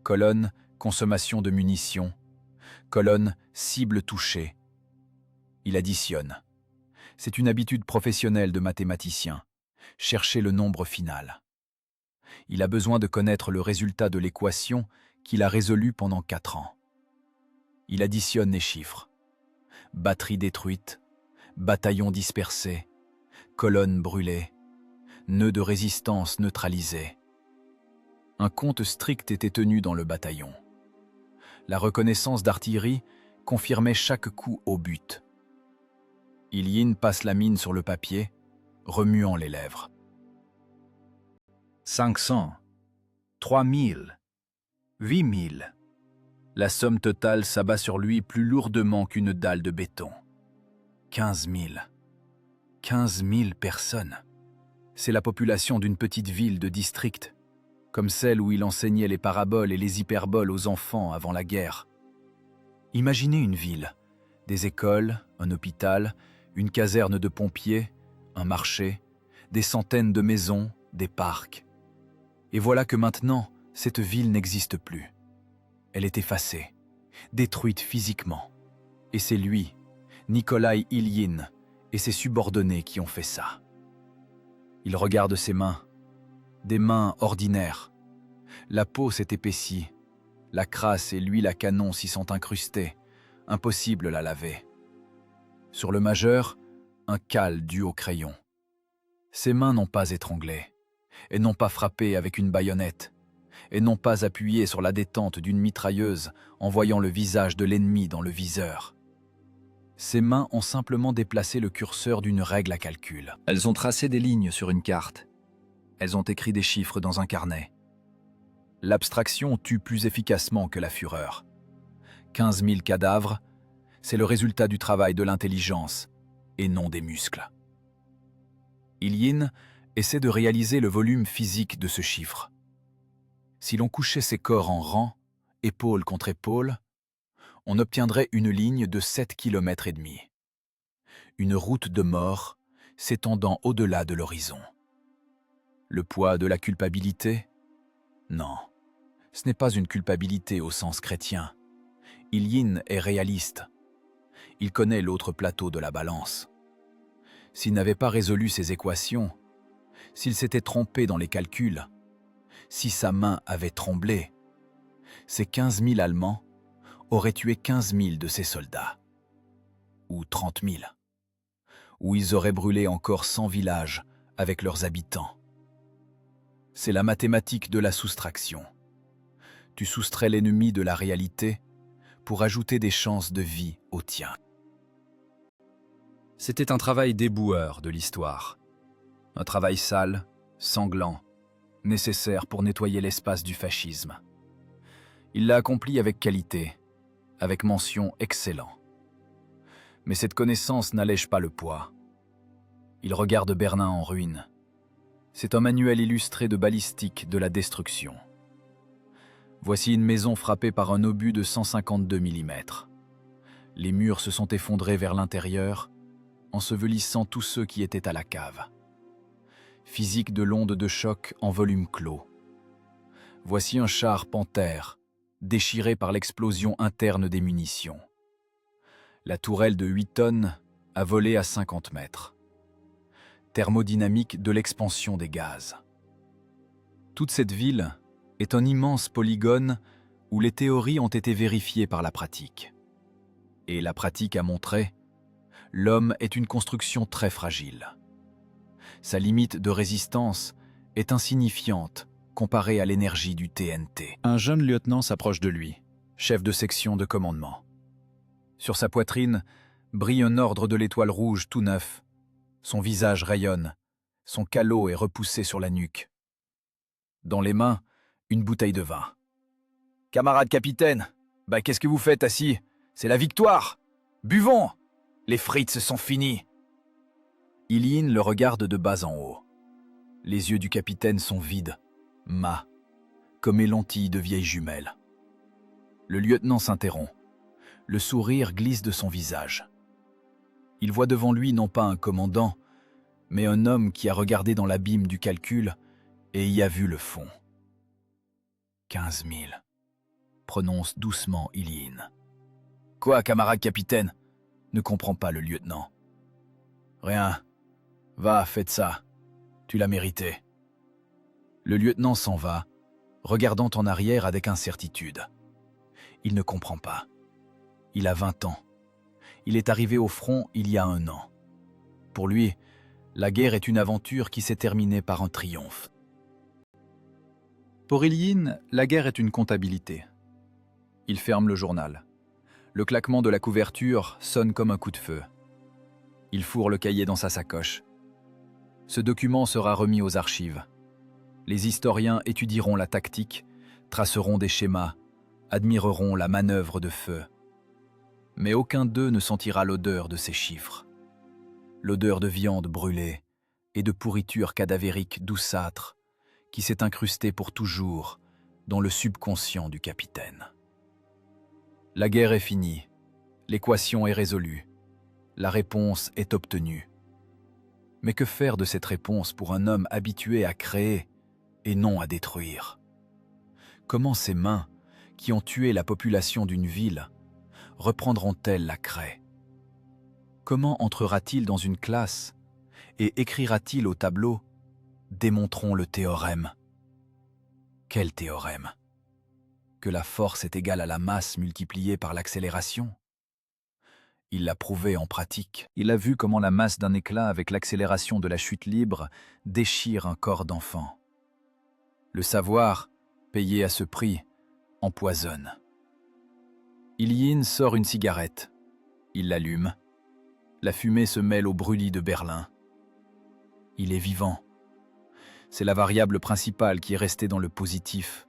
Colonne, consommation de munitions. Colonne, cible touchée. Il additionne. C'est une habitude professionnelle de mathématicien. Chercher le nombre final. Il a besoin de connaître le résultat de l'équation qu'il a résolue pendant 4 ans. Il additionne les chiffres. Batterie détruite, bataillon dispersé, colonne brûlée, nœud de résistance neutralisé. Un compte strict était tenu dans le bataillon. La reconnaissance d'artillerie confirmait chaque coup au but. Ilyin passe la mine sur le papier, remuant les lèvres. 500, 3000, 8000. La somme totale s'abat sur lui plus lourdement qu'une dalle de béton. 15 000. 15 000 personnes. C'est la population d'une petite ville de district, comme celle où il enseignait les paraboles et les hyperboles aux enfants avant la guerre. Imaginez une ville, des écoles, un hôpital, une caserne de pompiers, un marché, des centaines de maisons, des parcs. Et voilà que maintenant, cette ville n'existe plus. Elle est effacée, détruite physiquement. Et c'est lui, Nikolai Ilyin, et ses subordonnés qui ont fait ça. Il regarde ses mains, des mains ordinaires. La peau s'est épaissie, la crasse et l'huile à canon s'y sont incrustées, impossible la laver. Sur le majeur, un cal dû au crayon. Ses mains n'ont pas étranglé, et n'ont pas frappé avec une baïonnette, et n'ont pas appuyé sur la détente d'une mitrailleuse en voyant le visage de l'ennemi dans le viseur. Ses mains ont simplement déplacé le curseur d'une règle à calcul. Elles ont tracé des lignes sur une carte. Elles ont écrit des chiffres dans un carnet. L'abstraction tue plus efficacement que la fureur. 15 000 cadavres, c'est le résultat du travail de l'intelligence et non des muscles. Ilyin essaie de réaliser le volume physique de ce chiffre. Si l'on couchait ces corps en rang, épaule contre épaule, on obtiendrait une ligne de 7,5 km. Une route de mort s'étendant au-delà de l'horizon. Le poids de la culpabilité? Non, ce n'est pas une culpabilité au sens chrétien. Ilyin est réaliste. Il connaît l'autre plateau de la balance. S'il n'avait pas résolu ses équations, s'il s'était trompé dans les calculs, si sa main avait tremblé, ces 15 000 Allemands auraient tué 15 000 de ses soldats. Ou 30 000. Ou ils auraient brûlé encore 100 villages avec leurs habitants. C'est la mathématique de la soustraction. Tu soustrais l'ennemi de la réalité pour ajouter des chances de vie au tien. C'était un travail déboueur de l'histoire. Un travail sale, sanglant, nécessaire pour nettoyer l'espace du fascisme. Il l'a accompli avec qualité, avec mention excellent. Mais cette connaissance n'allège pas le poids. Il regarde Berlin en ruine. C'est un manuel illustré de balistique de la destruction. Voici une maison frappée par un obus de 152 mm. Les murs se sont effondrés vers l'intérieur, ensevelissant tous ceux qui étaient à la cave. Physique de l'onde de choc en volume clos. Voici un char Panthère, déchiré par l'explosion interne des munitions. La tourelle de 8 tonnes a volé à 50 mètres. Thermodynamique de l'expansion des gaz. Toute cette ville est un immense polygone où les théories ont été vérifiées par la pratique. Et la pratique a montré, l'homme est une construction très fragile. Sa limite de résistance est insignifiante comparée à l'énergie du TNT. Un jeune lieutenant s'approche de lui, chef de section de commandement. Sur sa poitrine brille un ordre de l'étoile rouge tout neuf. Son visage rayonne, son calot est repoussé sur la nuque. Dans les mains, une bouteille de vin. « Camarade capitaine, qu'est-ce que vous faites assis? C'est la victoire! Buvons! Les frites sont finies !» Ilyin le regarde de bas en haut. Les yeux du capitaine sont vides, mat, comme les lentilles de vieilles jumelles. Le lieutenant s'interrompt. Le sourire glisse de son visage. Il voit devant lui non pas un commandant, mais un homme qui a regardé dans l'abîme du calcul et y a vu le fond. 15 000, prononce doucement Ilyin. « Quoi, camarade capitaine ?» ne comprend pas le lieutenant. « Rien. Va, faites ça. Tu l'as mérité. » Le lieutenant s'en va, regardant en arrière avec incertitude. Il ne comprend pas. Il a 20 ans. Il est arrivé au front il y a 1 an. Pour lui, la guerre est une aventure qui s'est terminée par un triomphe. Pour Ilyin, la guerre est une comptabilité. Il ferme le journal. Le claquement de la couverture sonne comme un coup de feu. Il fourre le cahier dans sa sacoche. Ce document sera remis aux archives. Les historiens étudieront la tactique, traceront des schémas, admireront la manœuvre de feu. Mais aucun d'eux ne sentira l'odeur de ces chiffres. L'odeur de viande brûlée et de pourriture cadavérique douceâtre qui s'est incrustée pour toujours dans le subconscient du capitaine. La guerre est finie, l'équation est résolue, la réponse est obtenue. Mais que faire de cette réponse pour un homme habitué à créer et non à détruire? Comment ces mains, qui ont tué la population d'une ville, reprendront-elles la craie? Comment entrera-t-il dans une classe et écrira-t-il au tableau Démontrons le théorème. Quel théorème? Que la force est égale à la masse multipliée par l'accélération? Il l'a prouvé en pratique. Il a vu comment la masse d'un éclat avec l'accélération de la chute libre déchire un corps d'enfant. Le savoir, payé à ce prix, empoisonne. Ilyin sort une cigarette. Il l'allume. La fumée se mêle au brûlis de Berlin. Il est vivant. C'est la variable principale qui est restée dans le positif.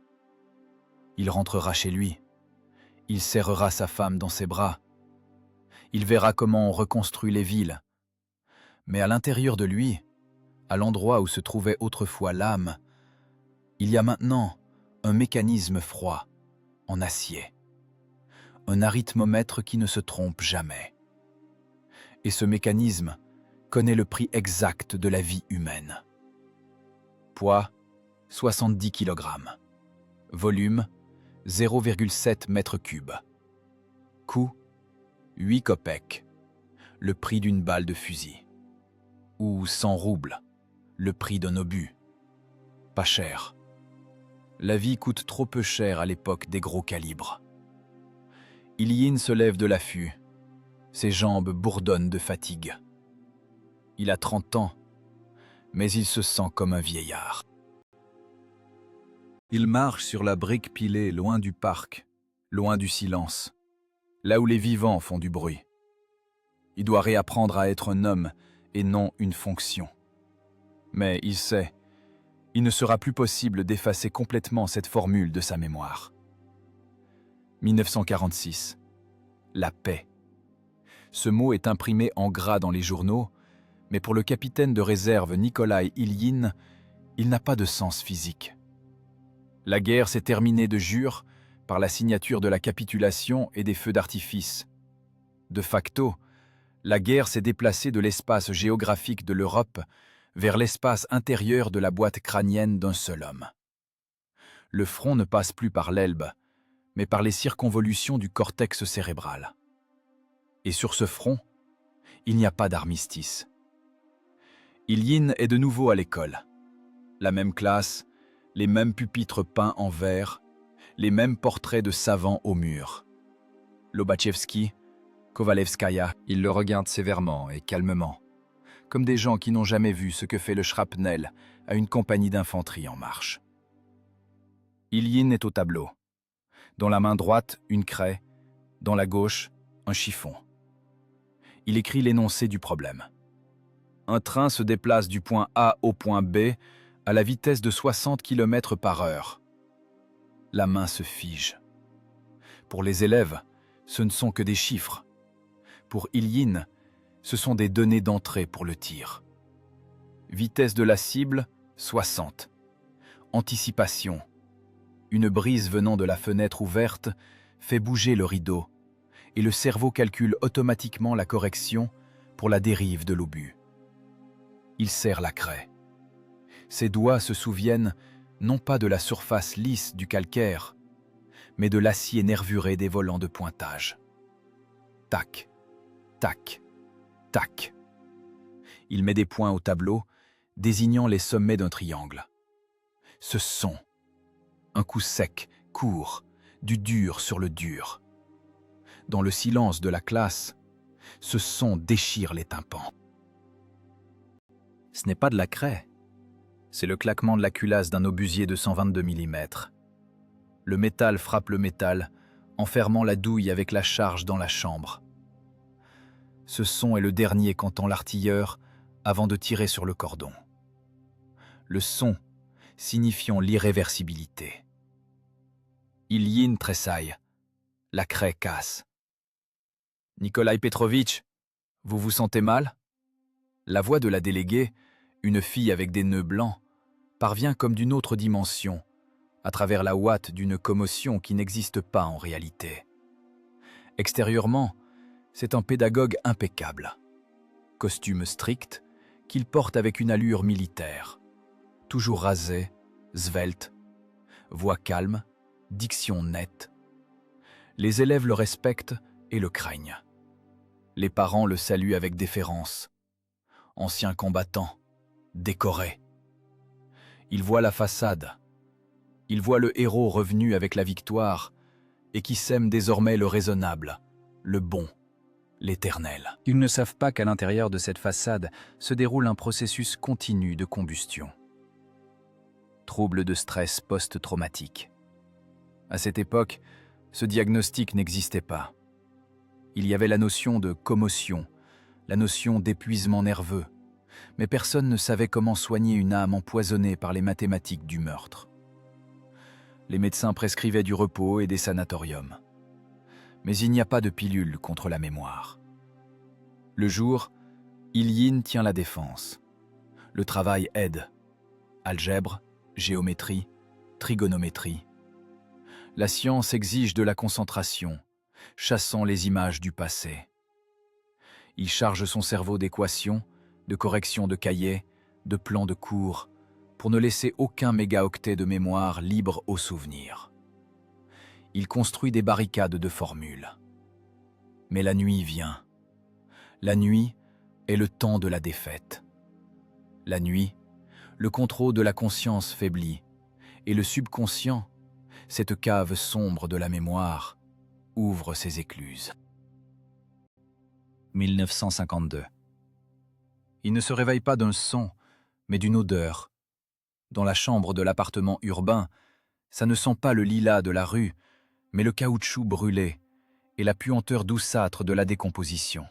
Il rentrera chez lui. Il serrera sa femme dans ses bras. Il verra comment on reconstruit les villes. Mais à l'intérieur de lui, à l'endroit où se trouvait autrefois l'âme, il y a maintenant un mécanisme froid, en acier. Un arithmomètre qui ne se trompe jamais. Et ce mécanisme connaît le prix exact de la vie humaine. Poids, 70 kg. Volume, 0,7 m3. Coût, 8 kopecks, le prix d'une balle de fusil. Ou 100 roubles, le prix d'un obus. Pas cher. La vie coûte trop peu cher à l'époque des gros calibres. Ilyin se lève de l'affût. Ses jambes bourdonnent de fatigue. Il a 30 ans, mais il se sent comme un vieillard. Il marche sur la brique pilée loin du parc, loin du silence, là où les vivants font du bruit. Il doit réapprendre à être un homme et non une fonction. Mais il sait, il ne sera plus possible d'effacer complètement cette formule de sa mémoire. 1946. La paix. Ce mot est imprimé en gras dans les journaux, mais pour le capitaine de réserve Nikolai Ilyin, il n'a pas de sens physique. La guerre s'est terminée de jure par la signature de la capitulation et des feux d'artifice. De facto, la guerre s'est déplacée de l'espace géographique de l'Europe vers l'espace intérieur de la boîte crânienne d'un seul homme. Le front ne passe plus par l'Elbe, mais par les circonvolutions du cortex cérébral. Et sur ce front, il n'y a pas d'armistice. Ilyin est de nouveau à l'école. La même classe, les mêmes pupitres peints en vert, les mêmes portraits de savants au mur. Lobachevski, Kovalevskaya, ils le regardent sévèrement et calmement, comme des gens qui n'ont jamais vu ce que fait le shrapnel à une compagnie d'infanterie en marche. Ilyin est au tableau. Dans la main droite, une craie, dans la gauche, un chiffon. Il écrit l'énoncé du problème. Un train se déplace du point A au point B à la vitesse de 60 km/h. La main se fige. Pour les élèves, ce ne sont que des chiffres. Pour Ilyin, ce sont des données d'entrée pour le tir. Vitesse de la cible, 60. Anticipation. Une brise venant de la fenêtre ouverte fait bouger le rideau et le cerveau calcule automatiquement la correction pour la dérive de l'obus. Il serre la craie. Ses doigts se souviennent non pas de la surface lisse du calcaire, mais de l'acier nervuré des volants de pointage. Tac, tac, tac. Il met des points au tableau, désignant les sommets d'un triangle. Ce son, un coup sec, court, du dur sur le dur. Dans le silence de la classe, ce son déchire les tympans. Ce n'est pas de la craie. C'est le claquement de la culasse d'un obusier de 122 mm. Le métal frappe le métal, enfermant la douille avec la charge dans la chambre. Ce son est le dernier qu'entend l'artilleur avant de tirer sur le cordon. Le son signifiant l'irréversibilité. Ilyin tressaille. La craie casse. « Nikolai Petrovitch, vous vous sentez mal ?» La voix de la déléguée, une fille avec des nœuds blancs, parvient comme d'une autre dimension, à travers la ouate d'une commotion qui n'existe pas en réalité. Extérieurement, c'est un pédagogue impeccable. Costume strict, qu'il porte avec une allure militaire. Toujours rasé, svelte, voix calme, diction nette. Les élèves le respectent et le craignent. Les parents le saluent avec déférence. Ancien combattant, décoré. Il voit la façade. Il voit le héros revenu avec la victoire et qui sème désormais le raisonnable, le bon, l'éternel. Ils ne savent pas qu'à l'intérieur de cette façade se déroule un processus continu de combustion. Trouble de stress post-traumatique. À cette époque, ce diagnostic n'existait pas. Il y avait la notion de commotion, la notion d'épuisement nerveux, mais personne ne savait comment soigner une âme empoisonnée par les mathématiques du meurtre. Les médecins prescrivaient du repos et des sanatoriums. Mais il n'y a pas de pilule contre la mémoire. Le jour, Ilyin tient la défense. Le travail aide. Algèbre, géométrie, trigonométrie. La science exige de la concentration, chassant les images du passé. Il charge son cerveau d'équations, de corrections de cahiers, de plans de cours, pour ne laisser aucun mégaoctet de mémoire libre au souvenir. Il construit des barricades de formules. Mais la nuit vient. La nuit est le temps de la défaite. La nuit, le contrôle de la conscience faiblit, et le subconscient, cette cave sombre de la mémoire, ouvre ses écluses. 1952. Il ne se réveille pas d'un son, mais d'une odeur. Dans la chambre de l'appartement urbain, ça ne sent pas le lilas de la rue, mais le caoutchouc brûlé et la puanteur douceâtre de la décomposition.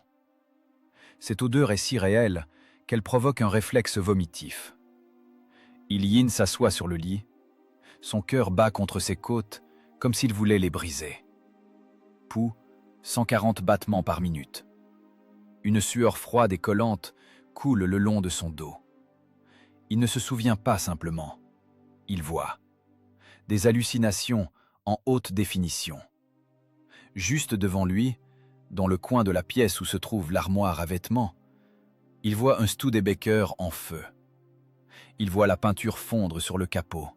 Cette odeur est si réelle qu'elle provoque un réflexe vomitif. Ilyin s'assoit sur le lit. Son cœur bat contre ses côtes comme s'il voulait les briser. Pouls, 140 battements par minute. Une sueur froide et collante coule le long de son dos. Il ne se souvient pas simplement. Il voit. Des hallucinations en haute définition. Juste devant lui, dans le coin de la pièce où se trouve l'armoire à vêtements, il voit un Studebaker en feu. Il voit la peinture fondre sur le capot.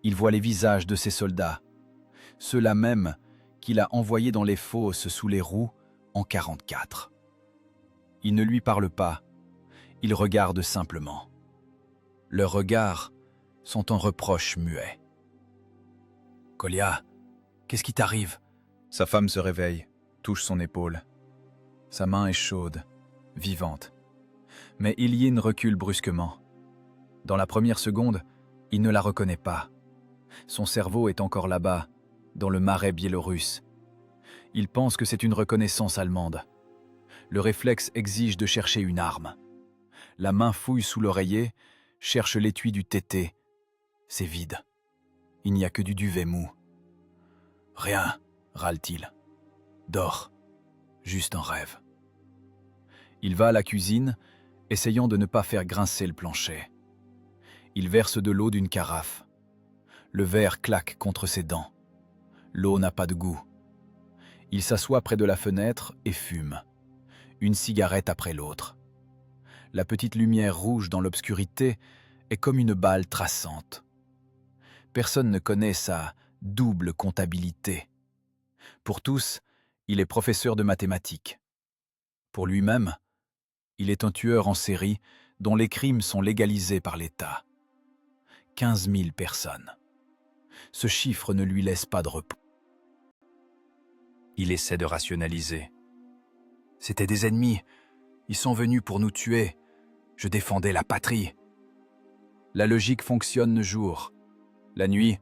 Il voit les visages de ses soldats, ceux-là même qu'il a envoyés dans les fosses sous les roues en 44. Ils ne lui parlent pas, ils regardent simplement. Leurs regards sont un reproche muet. « Kolya, qu'est-ce qui t'arrive ?» Sa femme se réveille, touche son épaule. Sa main est chaude, vivante. Mais Ilyin recule brusquement. Dans la première seconde, il ne la reconnaît pas. Son cerveau est encore là-bas, dans le marais biélorusse. Il pense que c'est une reconnaissance allemande. Le réflexe exige de chercher une arme. La main fouille sous l'oreiller, cherche l'étui du tété. C'est vide. Il n'y a que du duvet mou. « Rien », râle-t-il. « Dors. Juste un rêve. » Il va à la cuisine, essayant de ne pas faire grincer le plancher. Il verse de l'eau d'une carafe. Le verre claque contre ses dents. L'eau n'a pas de goût. Il s'assoit près de la fenêtre et fume. Une cigarette après l'autre. La petite lumière rouge dans l'obscurité est comme une balle traçante. Personne ne connaît sa double comptabilité. Pour tous, il est professeur de mathématiques. Pour lui-même, il est un tueur en série dont les crimes sont légalisés par l'État. 15 000 personnes. Ce chiffre ne lui laisse pas de repos. Il essaie de rationaliser. C'étaient des ennemis. Ils sont venus pour nous tuer. Je défendais la patrie. La logique fonctionne le jour. La nuit,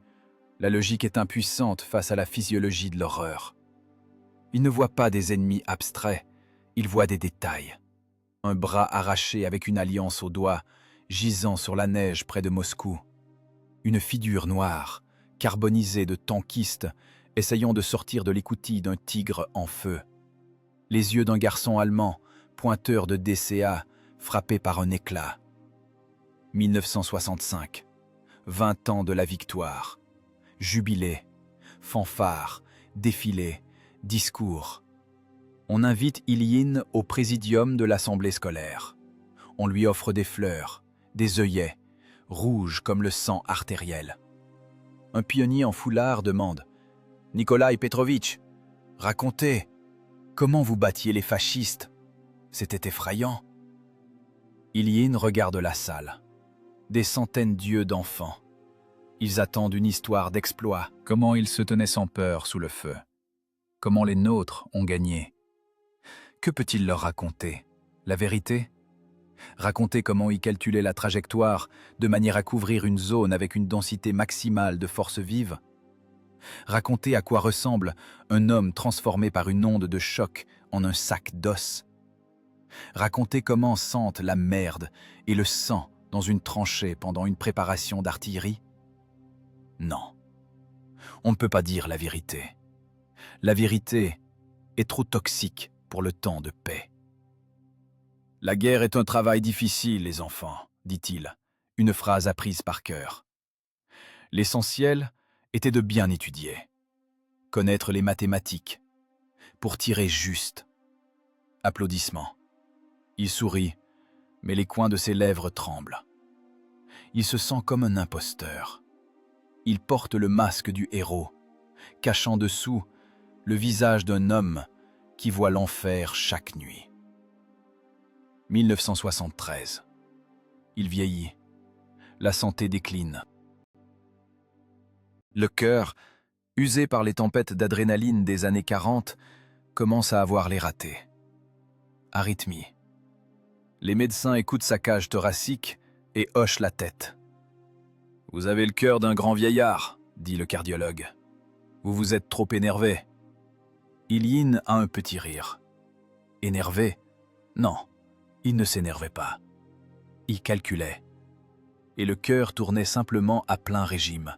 la logique est impuissante face à la physiologie de l'horreur. Il ne voit pas des ennemis abstraits, il voit des détails. Un bras arraché avec une alliance au doigt, gisant sur la neige près de Moscou. Une figure noire, carbonisée de tankistes, essayant de sortir de l'écoutille d'un tigre en feu. Les yeux d'un garçon allemand, pointeur de DCA, frappé par un éclat. 1965, 20 ans de la victoire. Jubilé, fanfare, défilé, discours. On invite Ilyin au présidium de l'assemblée scolaire. On lui offre des fleurs, des œillets, rouges comme le sang artériel. Un pionnier en foulard demande « Nikolaï Petrovitch, racontez, comment vous battiez les fascistes? C'était effrayant. » Ilyin regarde la salle. des centaines d'yeux d'enfants. Ils attendent une histoire d'exploit, comment ils se tenaient sans peur sous le feu, comment les nôtres ont gagné. Que peut-il leur raconter? La vérité? Raconter comment ils calculaient la trajectoire de manière à couvrir une zone avec une densité maximale de force vive? Raconter à quoi ressemble un homme transformé par une onde de choc en un sac d'os? Raconter comment sentent la merde et le sang dans une tranchée pendant une préparation d'artillerie? Non, on ne peut pas dire la vérité. La vérité est trop toxique pour le temps de paix. La guerre est un travail difficile, les enfants, dit-il, une phrase apprise par cœur. L'essentiel était de bien étudier, connaître les mathématiques, pour tirer juste. Applaudissements. Il sourit, mais les coins de ses lèvres tremblent. Il se sent comme un imposteur. Il porte le masque du héros, cachant dessous le visage d'un homme qui voit l'enfer chaque nuit. 1973. Il vieillit. La santé décline. Le cœur, usé par les tempêtes d'adrénaline des années 40, commence à avoir les ratés. Arythmie. Les médecins écoutent sa cage thoracique et hochent la tête. « Vous avez le cœur d'un grand vieillard », dit le cardiologue. « Vous vous êtes trop énervé. » Ilyin a un petit rire. Énervé? Non, il ne s'énervait pas. Il calculait. Et le cœur tournait simplement à plein régime,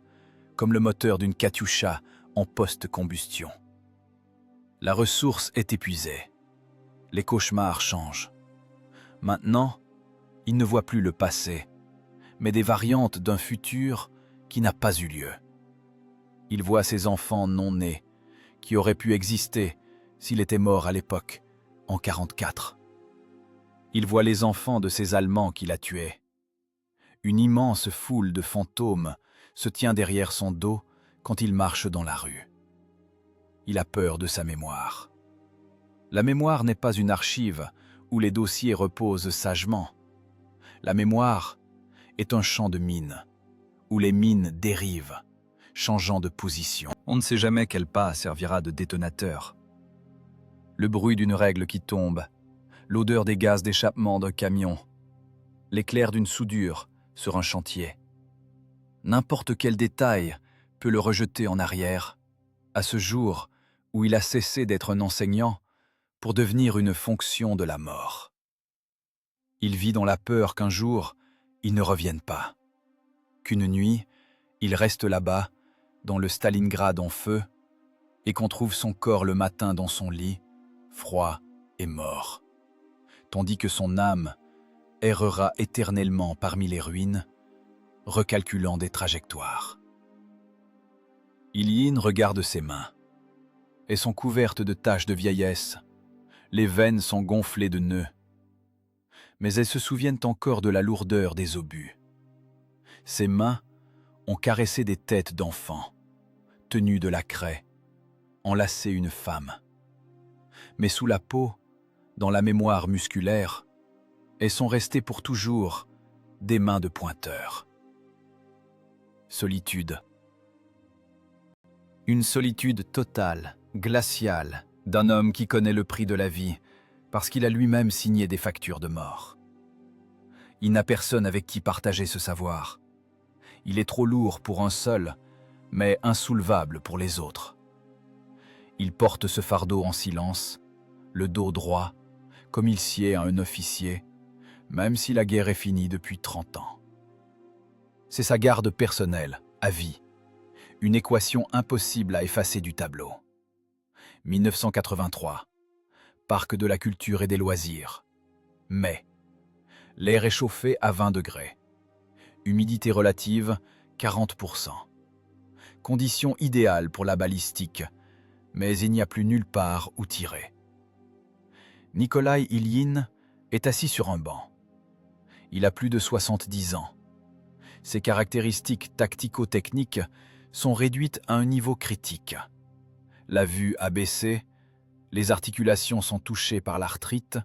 comme le moteur d'une Katyusha en post-combustion. La ressource est épuisée. Les cauchemars changent. Maintenant, il ne voit plus le passé, mais des variantes d'un futur qui n'a pas eu lieu. Il voit ses enfants non nés, qui auraient pu exister s'il était mort à l'époque, en 1944. Il voit les enfants de ces Allemands qu'il a tués. Une immense foule de fantômes se tient derrière son dos quand il marche dans la rue. Il a peur de sa mémoire. La mémoire n'est pas une archive où les dossiers reposent sagement. La mémoire est un champ de mines, où les mines dérivent, changeant de position. On ne sait jamais quel pas servira de détonateur. Le bruit d'une règle qui tombe, l'odeur des gaz d'échappement d'un camion, l'éclair d'une soudure sur un chantier. N'importe quel détail peut le rejeter en arrière, à ce jour où il a cessé d'être un enseignant pour devenir une fonction de la mort. Il vit dans la peur qu'un jour, il ne revienne pas. Qu'une nuit, il reste là-bas, dans le Stalingrad en feu, et qu'on trouve son corps le matin dans son lit, froid et mort, tandis que son âme errera éternellement parmi les ruines, recalculant des trajectoires. Ilyin regarde ses mains. Elles sont couvertes de taches de vieillesse, les veines sont gonflées de nœuds, mais elles se souviennent encore de la lourdeur des obus. Ses mains ont caressé des têtes d'enfants, tenu de la craie, enlacé une femme. Mais sous la peau, dans la mémoire musculaire, elles sont restées pour toujours des mains de pointeur. Solitude. Une solitude totale, glaciale, d'un homme qui connaît le prix de la vie, parce qu'il a lui-même signé des factures de mort. Il n'a personne avec qui partager ce savoir. Il est trop lourd pour un seul, mais insoulevable pour les autres. Il porte ce fardeau en silence, le dos droit, comme il sied à un officier, même si la guerre est finie depuis 30 ans. C'est sa garde personnelle, à vie, une équation impossible à effacer du tableau. 1983, parc de la culture et des loisirs. Mai, l'air est chauffé à 20 degrés. Humidité relative, 40%. Conditions idéales pour la balistique, mais il n'y a plus nulle part où tirer. Nikolai Ilyin est assis sur un banc. Il a plus de 70 ans. Ses caractéristiques tactico-techniques sont réduites à un niveau critique. La vue a baissé, les articulations sont touchées par l'arthrite,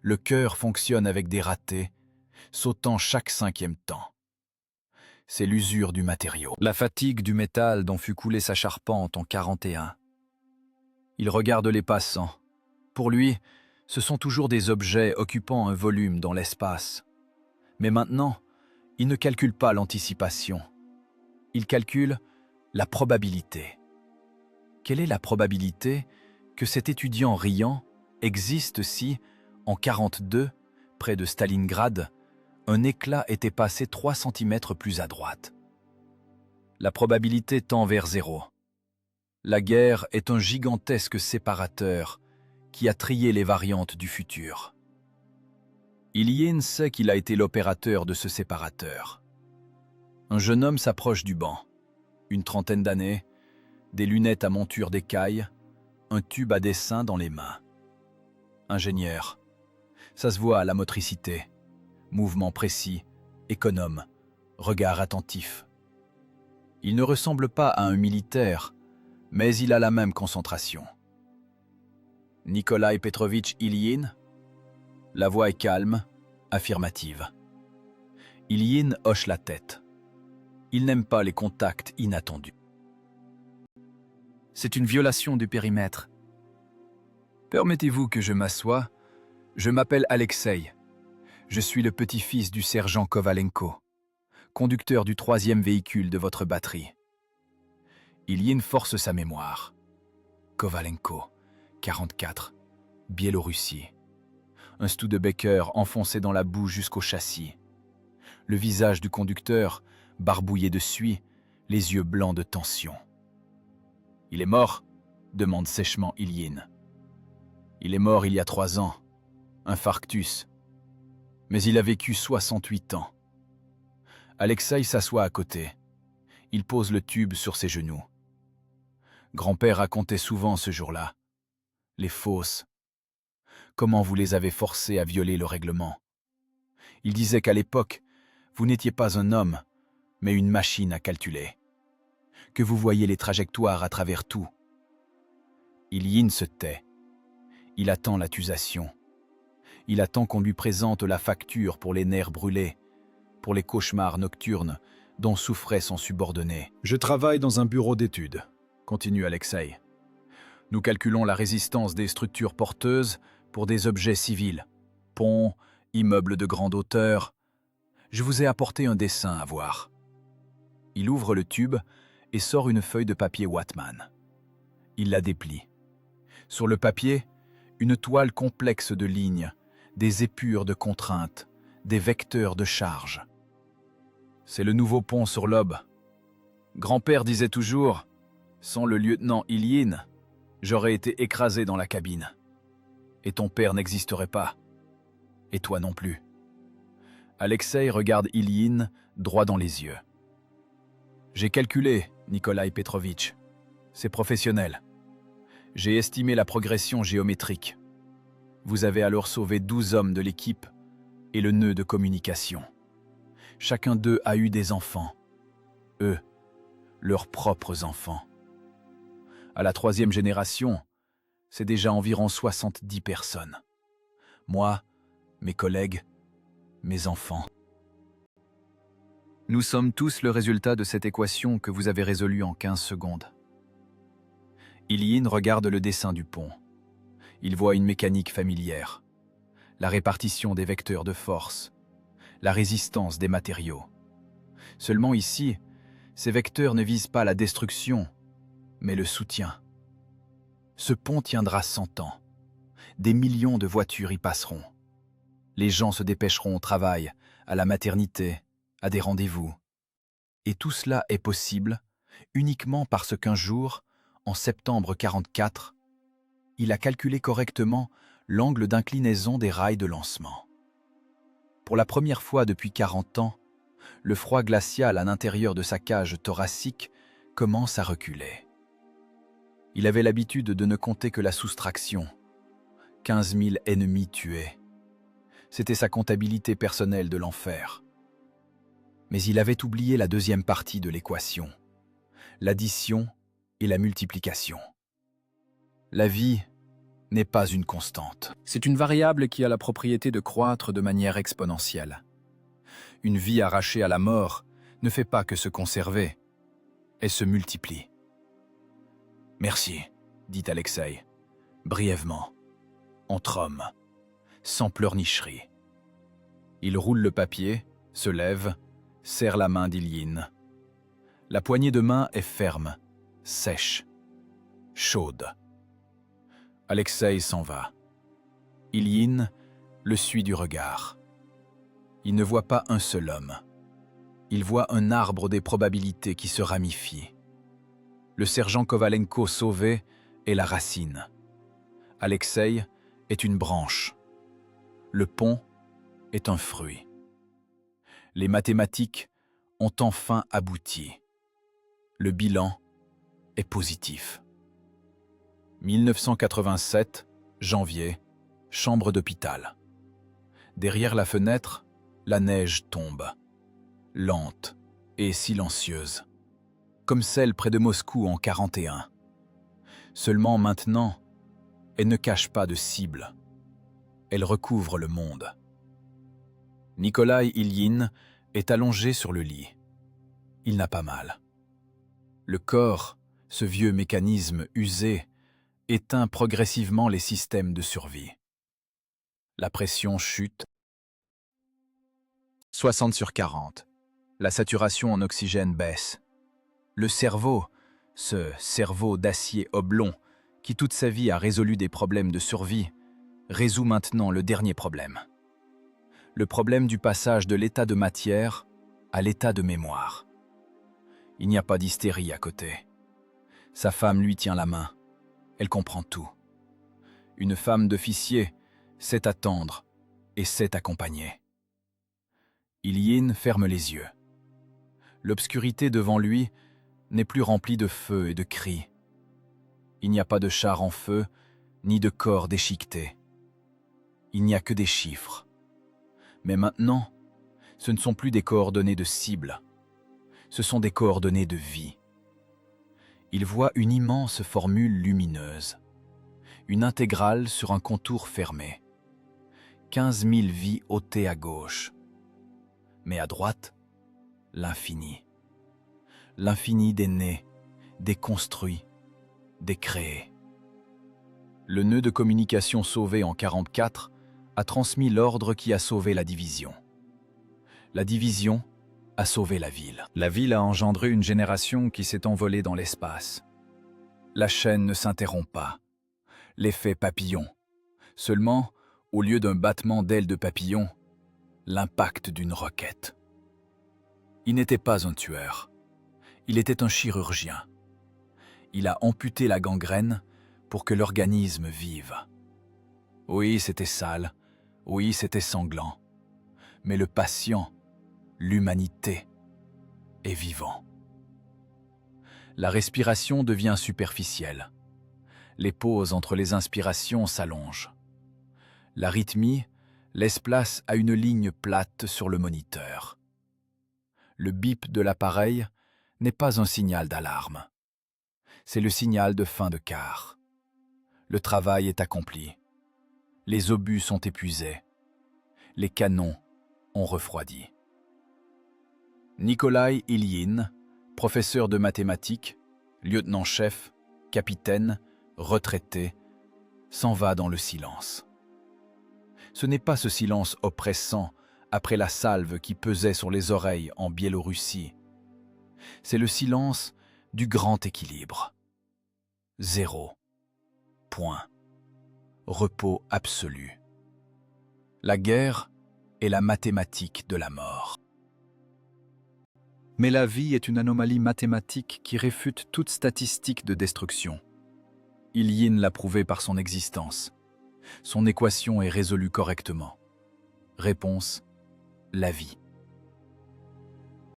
le cœur fonctionne avec des ratés, sautant chaque 5e temps. c'est l'usure du matériau. La fatigue du métal dont fut coulée sa charpente en 41. Il regarde les passants. Pour lui, ce sont toujours des objets occupant un volume dans l'espace. Mais maintenant, il ne calcule pas l'anticipation. Il calcule la probabilité. Quelle est la probabilité que cet étudiant riant existe si, en 42, près de Stalingrad, un éclat était passé 3 cm plus à droite? La probabilité tend vers 0. La guerre est un gigantesque séparateur qui a trié les variantes du futur. Ilyin sait qu'il a été l'opérateur de ce séparateur. Un jeune homme s'approche du banc. Une trentaine d'années, des lunettes à monture d'écaille, un tube à dessin dans les mains. Ingénieur. Ça se voit à la motricité. Mouvement précis, économe, regard attentif. Il ne ressemble pas à un militaire, mais il a la même concentration. Nikolai Petrovitch Ilyin? La voix est calme, affirmative. Ilyin hoche la tête. Il n'aime pas les contacts inattendus. C'est une violation du périmètre. Permettez-vous que je m'assoie? Je m'appelle Alexei. Je suis le petit-fils du sergent Kovalenko, conducteur du 3e véhicule de votre batterie. Ilyin force sa mémoire. Kovalenko, 44, Biélorussie. Un Studebaker enfoncé dans la boue jusqu'au châssis. Le visage du conducteur, barbouillé de suie, les yeux blancs de tension. « Il est mort ?» demande sèchement Ilyin. « Il est mort il y a 3 ans. Infarctus. Mais il a vécu 68 ans. » Alexei s'assoit à côté. Il pose le tube sur ses genoux. Grand-père racontait souvent ce jour-là. Les fosses. Comment vous les avez forcés à violer le règlement. Il disait qu'à l'époque, vous n'étiez pas un homme, mais une machine à calculer. Que vous voyez les trajectoires à travers tout. Ilyin se tait. Il attend l'accusation. Il attend qu'on lui présente la facture pour les nerfs brûlés, pour les cauchemars nocturnes dont souffrait son subordonné. « Je travaille dans un bureau d'études », continue Alexei. « Nous calculons la résistance des structures porteuses pour des objets civils, ponts, immeubles de grande hauteur. Je vous ai apporté un dessin à voir. » Il ouvre le tube et sort une feuille de papier Wattmann. Il la déplie. Sur le papier, une toile complexe de lignes, des épures de contraintes, des vecteurs de charge. C'est le nouveau pont sur l'Ob. Grand-père disait toujours, sans le lieutenant Ilyin, j'aurais été écrasé dans la cabine. Et ton père n'existerait pas. Et toi non plus. Alexei regarde Ilyin droit dans les yeux. J'ai calculé, Nikolai Petrovitch. C'est professionnel. J'ai estimé la progression géométrique. Vous avez alors sauvé 12 hommes de l'équipe et le nœud de communication. Chacun d'eux a eu des enfants. Eux, leurs propres enfants. À la 3e génération, c'est déjà environ 70 personnes. Moi, mes collègues, mes enfants. Nous sommes tous le résultat de cette équation que vous avez résolue en 15 secondes. Ilyin regarde le dessin du pont. Il voit une mécanique familière. La répartition des vecteurs de force. La résistance des matériaux. Seulement ici, ces vecteurs ne visent pas la destruction, mais le soutien. Ce pont tiendra 100 ans. Des millions de voitures y passeront. Les gens se dépêcheront au travail, à la maternité, à des rendez-vous. Et tout cela est possible uniquement parce qu'un jour, en septembre 44, il a calculé correctement l'angle d'inclinaison des rails de lancement. Pour la première fois depuis 40 ans, le froid glacial à l'intérieur de sa cage thoracique commence à reculer. Il avait l'habitude de ne compter que la soustraction. 15 000 ennemis tués. C'était sa comptabilité personnelle de l'enfer. Mais il avait oublié la 2e partie de l'équation, l'addition et la multiplication. La vie n'est pas une constante. C'est une variable qui a la propriété de croître de manière exponentielle. Une vie arrachée à la mort, ne fait pas que se conserver, elle se multiplie. « Merci, » dit Alexei, brièvement, entre hommes, sans pleurnicherie. Il roule le papier, se lève, serre la main d'Ilyine. La poignée de main est ferme, sèche, chaude. Alexei s'en va. Ilyine le suit du regard. Il ne voit pas un seul homme. Il voit un arbre des probabilités qui se ramifie. Le sergent Kovalenko sauvé est la racine. Alexei est une branche. Le pont est un fruit. Les mathématiques ont enfin abouti. Le bilan est positif. 1987, janvier, chambre d'hôpital. Derrière la fenêtre, la neige tombe, lente et silencieuse, comme celle près de Moscou en 41. Seulement maintenant, elle ne cache pas de cible. Elle recouvre le monde. Nikolai Ilyine est allongé sur le lit. Il n'a pas mal. Le corps, ce vieux mécanisme usé, éteint progressivement les systèmes de survie. La pression chute. 60/40. La saturation en oxygène baisse. Le cerveau, ce cerveau d'acier oblong, qui toute sa vie a résolu des problèmes de survie, résout maintenant le dernier problème. Le problème du passage de l'état de matière à l'état de mémoire. Il n'y a pas d'hystérie à côté. Sa femme lui tient la main. Elle comprend tout. Une femme d'officier sait attendre et sait accompagner. Ilyine ferme les yeux. L'obscurité devant lui n'est plus remplie de feu et de cris. Il n'y a pas de char en feu, ni de corps déchiquetés. Il n'y a que des chiffres. Mais maintenant, ce ne sont plus des coordonnées de cible. Ce sont des coordonnées de vie. Il voit une immense formule lumineuse. Une intégrale sur un contour fermé. 15 000 vies ôtées à gauche. Mais à droite, l'infini. L'infini des nés, des construits, des créés. Le nœud de communication sauvé en 44 a transmis l'ordre qui a sauvé la division. La division a sauvé la ville. La ville a engendré une génération qui s'est envolée dans l'espace. La chaîne ne s'interrompt pas. L'effet papillon. Seulement, au lieu d'un battement d'ailes de papillon, l'impact d'une roquette. Il n'était pas un tueur. Il était un chirurgien. Il a amputé la gangrène pour que l'organisme vive. Oui, c'était sale. Oui, c'était sanglant. Mais le patient, l'humanité, est vivant. La respiration devient superficielle. Les pauses entre les inspirations s'allongent. L'arythmie laisse place à une ligne plate sur le moniteur. Le bip de l'appareil n'est pas un signal d'alarme. C'est le signal de fin de quart. Le travail est accompli. Les obus sont épuisés. Les canons ont refroidi. Nikolai Ilyine, professeur de mathématiques, lieutenant-chef, capitaine, retraité, s'en va dans le silence. Ce n'est pas ce silence oppressant après la salve qui pesait sur les oreilles en Biélorussie. C'est le silence du grand équilibre. Zéro. Point. Repos absolu. La guerre est la mathématique de la mort. Mais la vie est une anomalie mathématique qui réfute toute statistique de destruction. Ilyine l'a prouvé par son existence. Son équation est résolue correctement. Réponse : la vie.